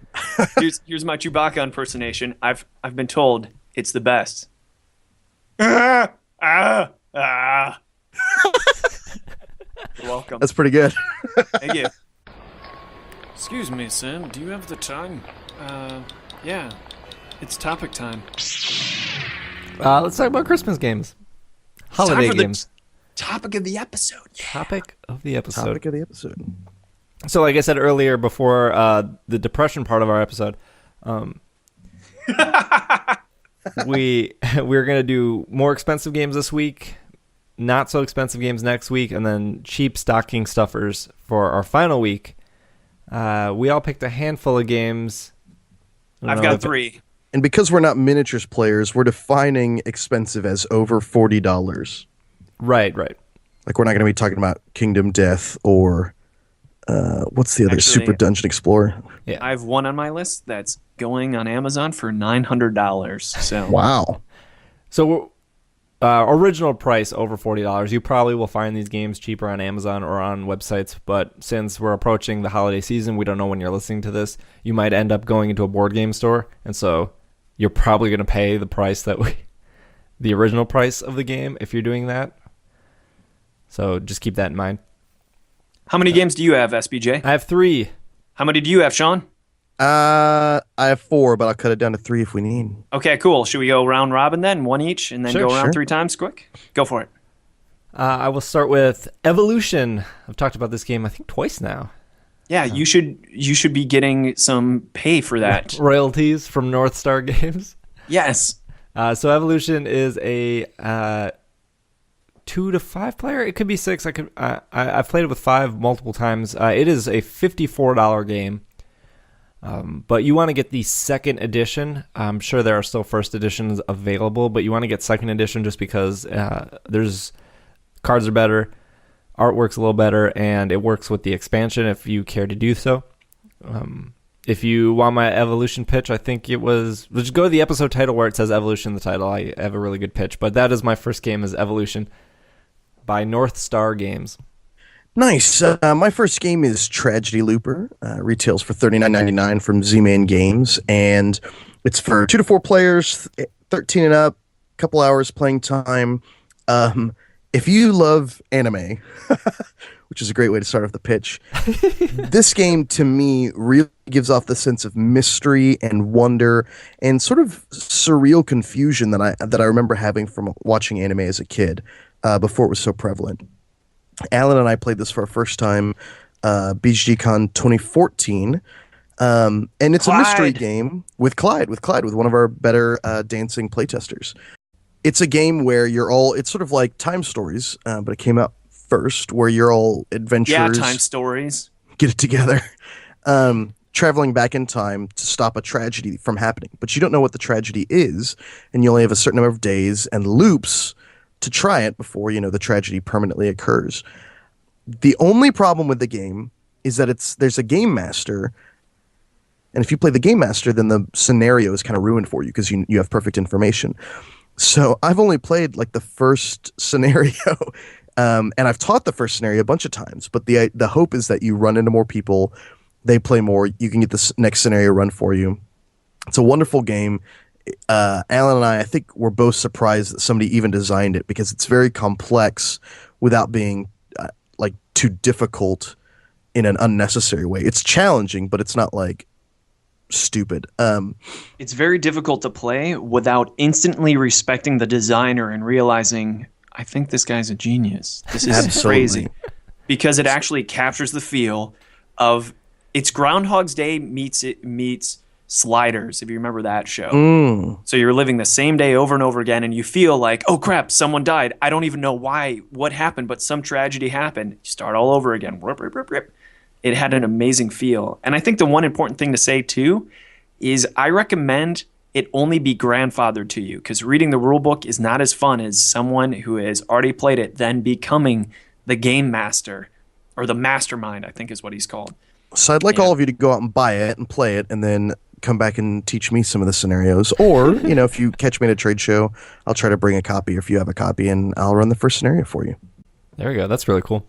Here's my Chewbacca impersonation. I've been told it's the best. Ah, ah, ah. You're welcome. That's pretty good. Thank you. Excuse me, Sam. Do you have the time? Yeah. It's topic time. Let's talk about Christmas games, holiday Time for games. the topic of the episode. Yeah. Topic of the episode. Topic of the episode. So, like I said earlier, before the depression part of our episode, we're gonna do more expensive games this week, not so expensive games next week, and then cheap stocking stuffers for our final week. We all picked a handful of games. I don't I've know got if- 3. And because we're not miniatures players, we're defining expensive as over $40. Right. Like we're not going to be talking about Kingdom Death or what's the other Actually- Super Dungeon Explorer? Yeah. I have one on my list that's going on Amazon for $900. So Wow. So, original price over $40. You probably will find these games cheaper on Amazon or on websites, but since we're approaching the holiday season, we don't know when you're listening to this. You might end up going into a board game store, and so you're probably going to pay the price the original price of the game if you're doing that. So just keep that in mind. how many games do you have, SBJ? I have 3. How many do you have, Sean? I have 4, but I'll cut it down to 3 if we need. Okay, cool. Should we go round robin then? 1 each, and then Sure, go around sure. 3 times quick? Go for it. I will start with Evolution. I've talked about this game, I think, twice now. Yeah, you should be getting some pay for that. Royalties from North Star Games. Yes. So Evolution is a 2 to 5 player. It could be 6. I've played it with 5 multiple times. It is a $54 game. But you want to get the second edition. I'm sure there are still first editions available, but you want to get second edition just because there's cards are better, artwork's a little better, and it works with the expansion if you care to do so. If you want my Evolution pitch, I think it was... Just go to the episode title where it says Evolution in the title. I have a really good pitch. But that is my first game, is Evolution by North Star Games. Nice. My first game is Tragedy Looper. Retails for $39.99 from Z-Man Games. And it's for 2 to 4 players, 13 and up, couple hours playing time. If you love anime... which is a great way to start off the pitch. This game, to me, really gives off the sense of mystery and wonder and sort of surreal confusion that I remember having from watching anime as a kid before it was so prevalent. Alan and I played this for our first time, BGCon 2014, and it's Clyde. a mystery game with Clyde, with one of our better dancing playtesters. It's a game where it's sort of like Time Stories, but it came out first, where you're all adventurers. Yeah, Time Stories. Get it together. Traveling back in time to stop a tragedy from happening. But you don't know what the tragedy is, and you only have a certain number of days and loops to try it before, the tragedy permanently occurs. The only problem with the game is that there's a game master, and if you play the game master, then the scenario is kind of ruined for you because you have perfect information. So I've only played like the first scenario, and I've taught the first scenario a bunch of times, but the hope is that you run into more people, they play more, you can get the next scenario run for you. It's a wonderful game. Alan and I think we're both surprised that somebody even designed it because it's very complex without being like too difficult in an unnecessary way. It's challenging, but it's not like stupid. It's very difficult to play without instantly respecting the designer and realizing, I think this guy's a genius. This is Absolutely. crazy. Because it actually captures the feel of... It's Groundhog's Day meets Sliders, if you remember that show. So you're living the same day over and over again, and you feel like, oh crap, someone died. I don't even know what happened, but some tragedy happened. You start all over again. Rip, rip, rip, rip. It had an amazing feel. And I think the one important thing to say too is I recommend it only be grandfathered to you, because reading the rule book is not as fun as someone who has already played it then becoming the game master, or the mastermind, I think is what he's called. So I'd like all of you to go out and buy it and play it and then come back and teach me some of the scenarios. Or, if you catch me at a trade show, I'll try to bring a copy, or if you have a copy, and I'll run the first scenario for you. There we go. That's really cool.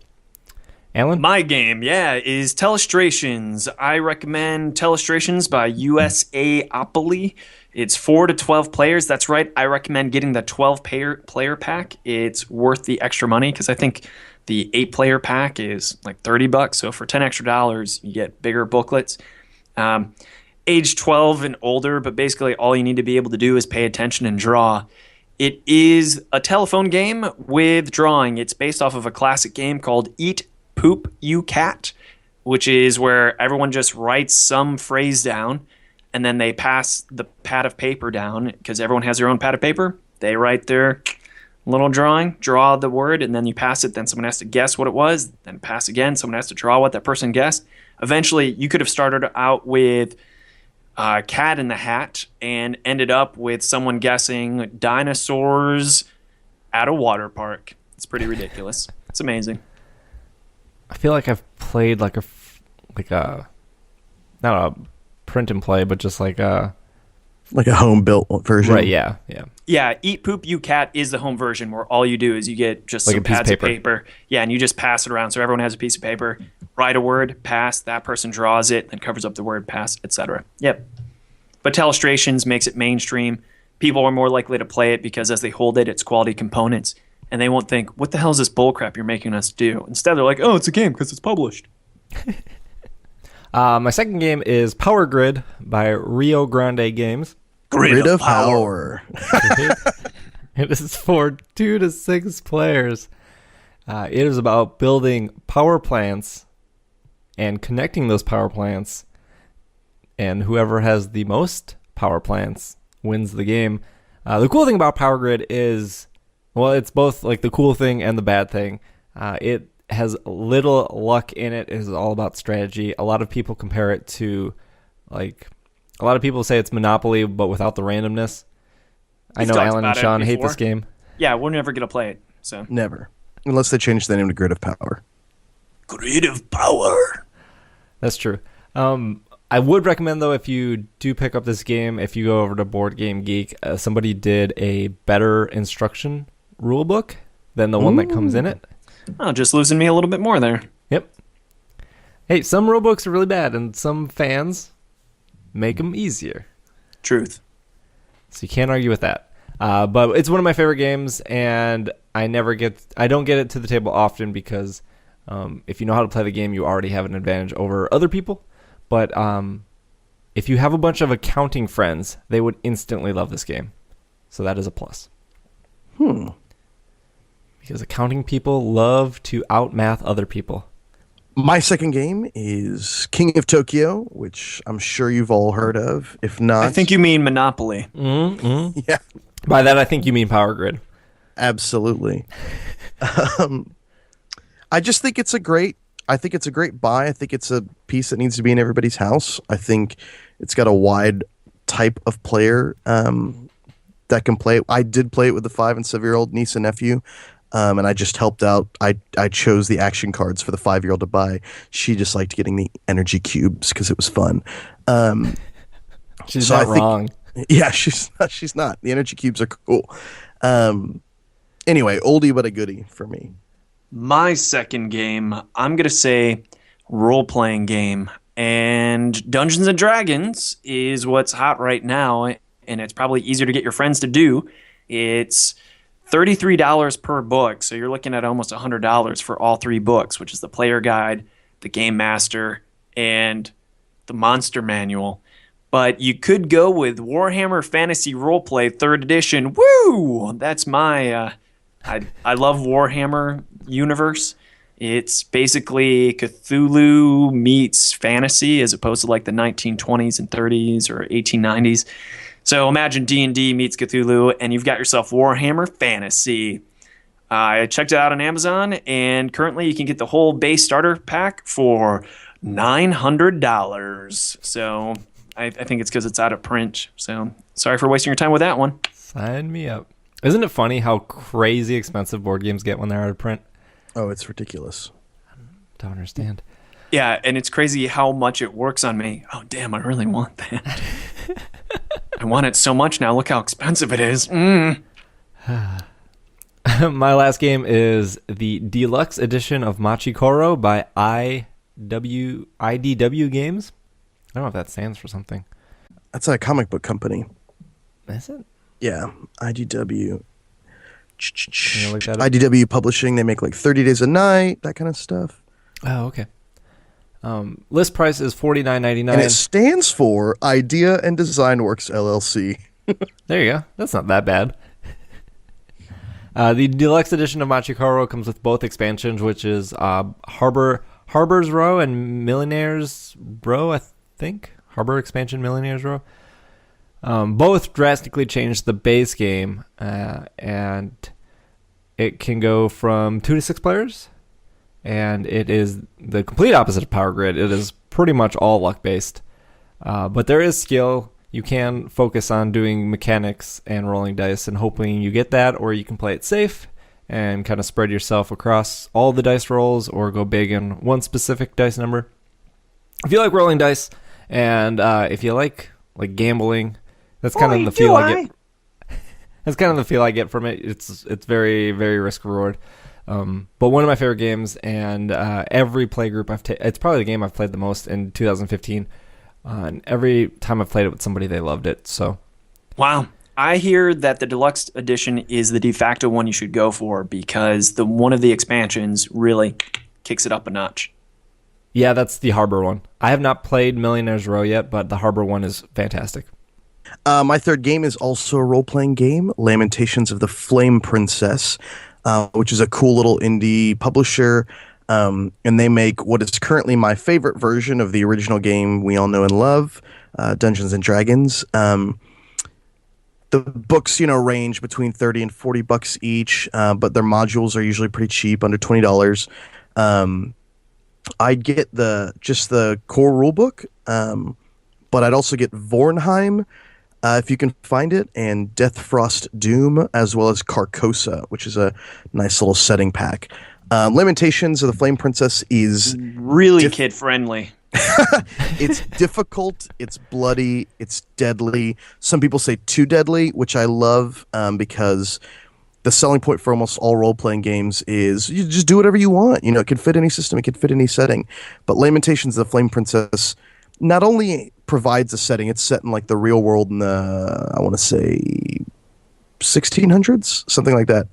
Alan? My game, is Telestrations. I recommend Telestrations by USAopoly. It's 4 to 12 players. That's right. I recommend getting the 12-player pack. It's worth the extra money because I think the 8-player pack is like $30. So for $10 extra, you get bigger booklets. Age 12 and older, but basically all you need to be able to do is pay attention and draw. It is a telephone game with drawing. It's based off of a classic game called Eat, Poop, You Cat, which is where everyone just writes some phrase down and then they pass the pad of paper down because everyone has their own pad of paper. They write their little drawing, draw the word, and then you pass it. Then someone has to guess what it was, then pass again. Someone has to draw what that person guessed. Eventually, you could have started out with Cat in the Hat and ended up with someone guessing dinosaurs at a water park. It's pretty ridiculous. It's amazing. I feel like I've played like a not a print and play, but just like a home built version. Right, yeah. Yeah, Eat Poop You Cat is the home version where all you do is you get just like some a piece pads of of paper. Yeah, and you just pass it around so everyone has a piece of paper. Write a word, pass, that person draws it, then covers up the word, pass, etc. Yep. But Telestrations makes it mainstream. People are more likely to play it because as they hold it, it's quality components. And they won't think, what the hell is this bullcrap you're making us do? Instead, they're like, oh, it's a game because it's published. My second game is Power Grid by Rio Grande Games. Grid of Power. It is for 2 to 6 players. It is about building power plants and connecting those power plants, and whoever has the most power plants wins the game. The cool thing about Power Grid is, well, it's both like the cool thing and the bad thing. It has little luck in it. It is all about strategy. A lot of people compare it to Like, a lot of people say it's Monopoly, but without the randomness. I We've know talked Alan and about it Sean hate before. this game. Yeah, we're never gonna play it. So Never. Unless they change the name to Grid of Power. creative power. That's true. I would recommend, though, if you do pick up this game, if you go over to Board Game Geek, somebody did a better instruction rule book than the one that comes in it. Oh, just losing me a little bit more there. Yep. Hey, some rule books are really bad, and some fans make them easier. Truth. So you can't argue with that. But it's one of my favorite games, and I don't get it to the table often because if you know how to play the game, you already have an advantage over other people. But if you have a bunch of accounting friends, they would instantly love this game. So that is a plus. Because accounting people love to outmath other people. My second game is King of Tokyo, which I'm sure you've all heard of. If not, I think you mean Monopoly. yeah, By that, I think you mean Power Grid. absolutely. I just think it's a great. I think it's a great buy. I think it's a piece that needs to be in everybody's house. I think it's got a wide type of player that can play it. I did play it with the 5 and 7-year-old niece and nephew. And I just helped out. I chose the action cards for the 5-year-old to buy. She just liked getting the energy cubes because it was fun. She's So not I think- wrong. Yeah, she's not. The energy cubes are cool. Anyway, oldie but a goodie for me. My second game, I'm going to say role-playing game. And Dungeons & Dragons is what's hot right now, and it's probably easier to get your friends to do. It's $33 per book, so you're looking at almost $100 for all 3 books, which is the player guide, the game master, and the monster manual. But you could go with Warhammer Fantasy Roleplay 3rd Edition. Woo! That's my... I love Warhammer universe. It's basically Cthulhu meets fantasy as opposed to like the 1920s and 30s or 1890s. So imagine D&D meets Cthulhu, and you've got yourself Warhammer Fantasy. I checked it out on Amazon, and currently you can get the whole base starter pack for $900. So I think it's because it's out of print. So sorry for wasting your time with that one. Sign me up. Isn't it funny how crazy expensive board games get when they're out of print? Oh, it's ridiculous. Don't understand. Yeah, and it's crazy how much it works on me. Oh, damn, I really want that. I want it so much now. Look how expensive it is. My last game is the deluxe edition of Machikoro by IDW Games. I don't know if that stands for something. That's a comic book company. Is it? Yeah, IDW. Can you look that up? IDW Publishing. They make like 30 Days a Night, that kind of stuff. Oh, okay. List price is $49.99. And it stands for Idea and Design Works LLC. There you go. That's not that bad. The deluxe edition of Machikoro comes with both expansions, which is Harbor's Row and Millionaire's Row, I think. Harbor Expansion, Millionaire's Row. Both drastically changed the base game, and it can go from 2 to 6 players, and it is the complete opposite of Power Grid. It is pretty much all luck-based, but there is skill. You can focus on doing mechanics and rolling dice and hoping you get that, or you can play it safe and kind of spread yourself across all the dice rolls or go big in one specific dice number. If you like rolling dice and if you like gambling, that's kind of the feel I get. That's kind of the feel I get from it. It's very, very risk reward. But one of my favorite games, and every play group it's probably the game I've played the most in 2015. And every time I've played it with somebody, they loved it. So, Wow. I hear that the deluxe edition is the de facto one you should go for because one of the expansions really kicks it up a notch. yeah, that's the Harbor one. I have not played Millionaire's Row yet, but the Harbor one is fantastic. My third game is also a role-playing game, Lamentations of the Flame Princess, which is a cool little indie publisher. And they make what is currently my favorite version of the original game we all know and love, Dungeons and Dragons. The books, range between $30 and $40 each, but their modules are usually pretty cheap, under $20. I'd get the core rule book, but I'd also get Vornheim, if you can find it, and Deathfrost Doom, as well as Carcosa, which is a nice little setting pack. Lamentations of the Flame Princess is really kid-friendly. It's difficult, it's bloody, it's deadly. Some people say too deadly, which I love, because the selling point for almost all role-playing games is you just do whatever you want. It can fit any system, it can fit any setting. But Lamentations of the Flame Princess not only provides a setting, it's set in like the real world in the, I want to say, 1600s, something like that.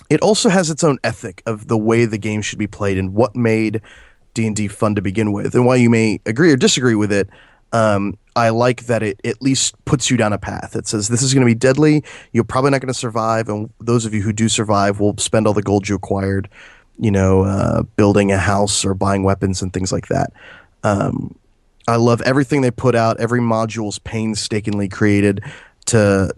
It also has its own ethic of the way the game should be played and what made D&D fun to begin with. And while you may agree or disagree with it, I like that it at least puts you down a path. It says this is going to be deadly, you're probably not going to survive, and those of you who do survive will spend all the gold you acquired, building a house or buying weapons and things like that. I love everything they put out. Every module is painstakingly created to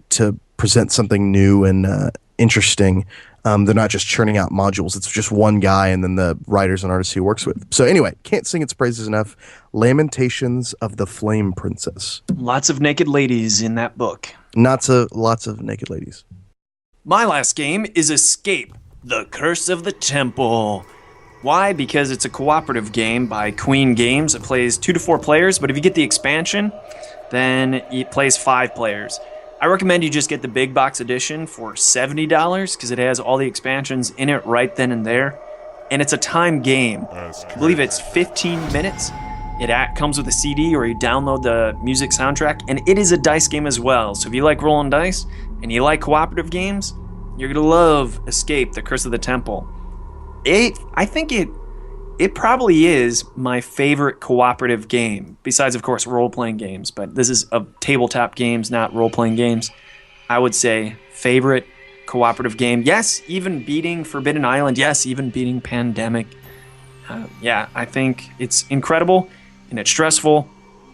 present something new and interesting. They're not just churning out modules. It's just one guy and then the writers and artists he works with. So anyway, can't sing its praises enough. Lamentations of the Flame Princess. Lots of naked ladies in that book. Lots of naked ladies. My last game is Escape, The Curse of the Temple. Why? Because it's a cooperative game by Queen Games. It plays 2 to 4 players, but if you get the expansion, then it plays 5 players. I recommend you just get the big box edition for $70 because it has all the expansions in it right then and there. And it's a time game. I believe it's 15 minutes. It comes with a CD or you download the music soundtrack. And it is a dice game as well. So if you like rolling dice and you like cooperative games, you're going to love Escape, The Curse of the Temple. I think it probably is my favorite cooperative game, besides, of course, role-playing games. But this is a tabletop games, not role-playing games. I would say favorite cooperative game. Yes, even beating Forbidden Island. Yes, even beating Pandemic. I think it's incredible, and it's stressful.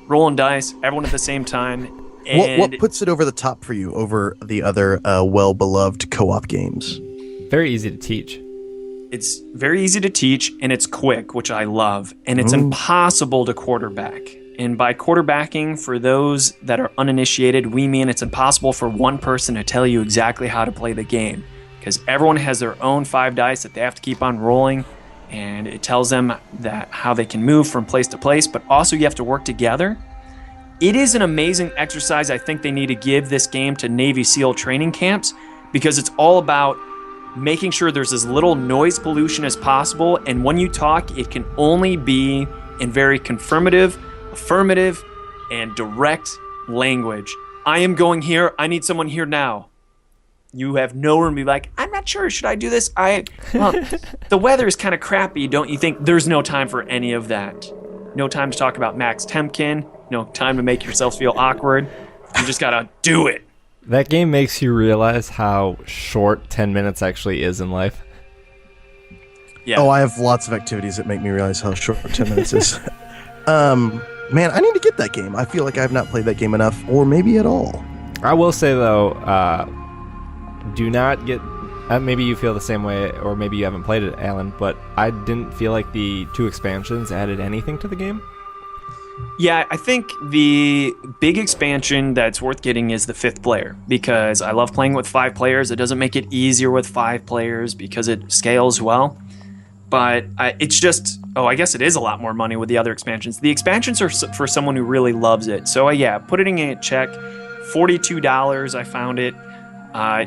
Rolling dice, everyone at the same time. And What puts it over the top for you over the other well-beloved co-op games? Very easy to teach. It's very easy to teach, and it's quick, which I love, and it's impossible to quarterback. And by quarterbacking, for those that are uninitiated, we mean it's impossible for one person to tell you exactly how to play the game, because everyone has their own 5 dice that they have to keep on rolling, and it tells them that how they can move from place to place, but also you have to work together. It is an amazing exercise. I think they need to give this game to Navy SEAL training camps, because it's all about making sure there's as little noise pollution as possible, and when you talk, it can only be in very confirmative, affirmative, and direct language. I am going here. I need someone here now. You have no room to be like, I'm not sure. Should I do this? The weather is kind of crappy, don't you think? There's no time for any of that. No time to talk about Max Temkin. No time to make yourself feel awkward. You just gotta do it. That game makes you realize how short 10 minutes actually is in life. Yeah. Oh, I have lots of activities that make me realize how short 10 minutes is. Man, I need to get that game. I feel like I have not played that game enough, or maybe at all. I will say, though, do not get... maybe you feel the same way, or maybe you haven't played it, Alan, but I didn't feel like the 2 expansions added anything to the game. Yeah, I think the big expansion that's worth getting is the 5th player, because I love playing with 5 players. It doesn't make it easier with 5 players because it scales well. But it's just, I guess it is a lot more money with the other expansions. The expansions are for someone who really loves it. So put it in a check. $42, I found it,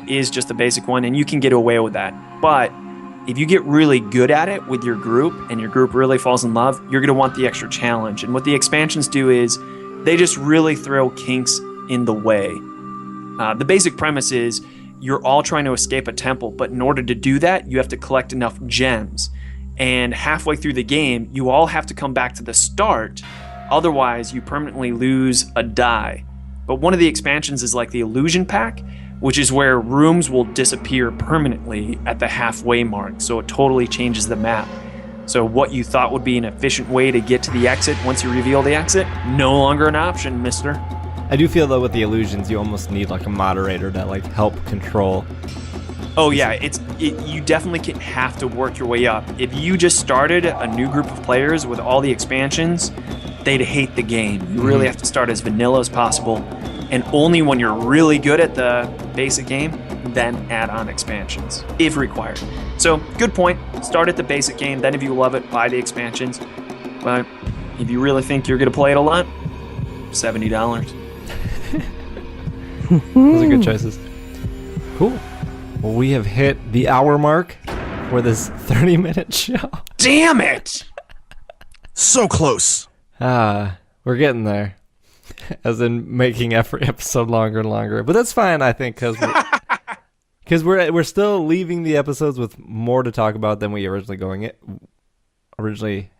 is just the basic one, and you can get away with that. But if you get really good at it with your group and your group really falls in love, you're going to want the extra challenge. And what the expansions do is they just really throw kinks in the way. The basic premise is you're all trying to escape a temple, but in order to do that, you have to collect enough gems. And halfway through the game, you all have to come back to the start. Otherwise, you permanently lose a die. But one of the expansions is like the Illusion Pack, which is where rooms will disappear permanently at the halfway mark. So it totally changes the map. So what you thought would be an efficient way to get to the exit once you reveal the exit, no longer an option, mister. I do feel, though, with the illusions, you almost need like a moderator to help control. Oh yeah, you definitely have to work your way up. If you just started a new group of players with all the expansions, they'd hate the game. You really have to start as vanilla as possible, and only when you're really good at the basic game, then add on expansions, if required. So, good point. Start at the basic game, then if you love it, buy the expansions. But if you really think you're going to play it a lot, $70. Those are good choices. Cool. Well, we have hit the hour mark for this 30-minute show. Damn it! So close. We're getting there. As in making every episode longer and longer. But that's fine, I think, because we're still leaving the episodes with more to talk about than we originally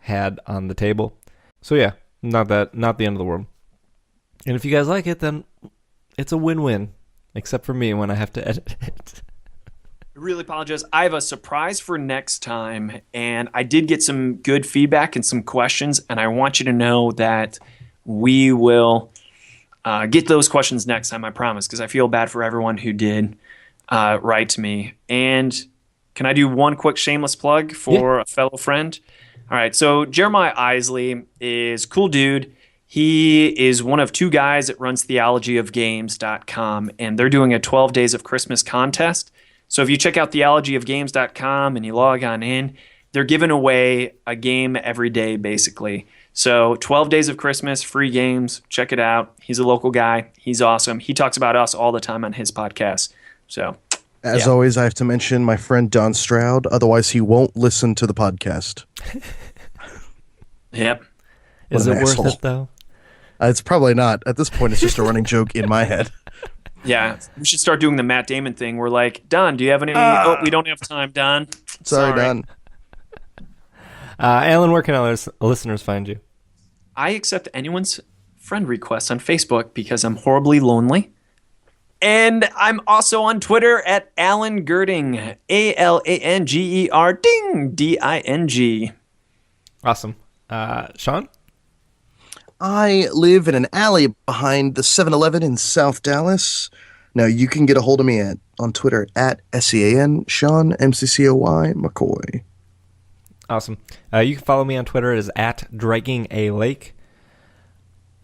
had on the table. So yeah, not the end of the world. And if you guys like it, then it's a win-win. Except for me when I have to edit it. I really apologize. I have a surprise for next time, and I did get some good feedback and some questions, and I want you to know that we will get those questions next time, I promise, because I feel bad for everyone who did write to me. And can I do one quick shameless plug for a fellow friend? All right, so Jeremiah Isley is a cool dude. He is one of two guys that runs theologyofgames.com, and they're doing a 12 Days of Christmas contest. So if you check out theologyofgames.com and you log on in, they're giving away a game every day, basically. So 12 Days of Christmas, free games. Check it out. He's a local guy. He's awesome. He talks about us all the time on his podcast. So, As always, I have to mention my friend Don Stroud. Otherwise, he won't listen to the podcast. Yep. Is it worth asshole. it, though? It's probably not. At this point, it's just a running joke in my head. Yeah, we should start doing the Matt Damon thing. We're like, Don, do you have any? Oh, we don't have time, Don. Sorry, Don. Alan, where can our listeners find you? I accept anyone's friend requests on Facebook because I'm horribly lonely. And I'm also on Twitter at Alan Girding, ALANGER, ding, DING. Awesome. Sean? I live in an alley behind the 7-Eleven in South Dallas. Now, you can get a hold of me on Twitter at SEAN, Sean, MCCOY, McCoy. Awesome. You can follow me on Twitter as at DraggingALake.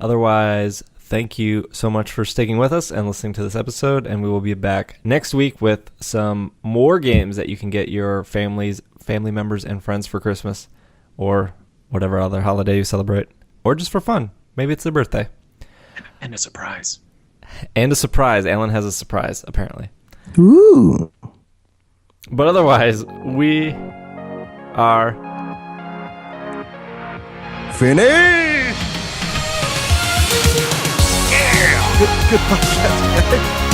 Otherwise, thank you so much for sticking with us and listening to this episode, and we will be back next week with some more games that you can get your family members and friends for Christmas or whatever other holiday you celebrate, or just for fun. Maybe it's their birthday. And a surprise. And a surprise. Alan has a surprise, apparently. Ooh. But otherwise, we are finished! Yeah! Good podcast, guys.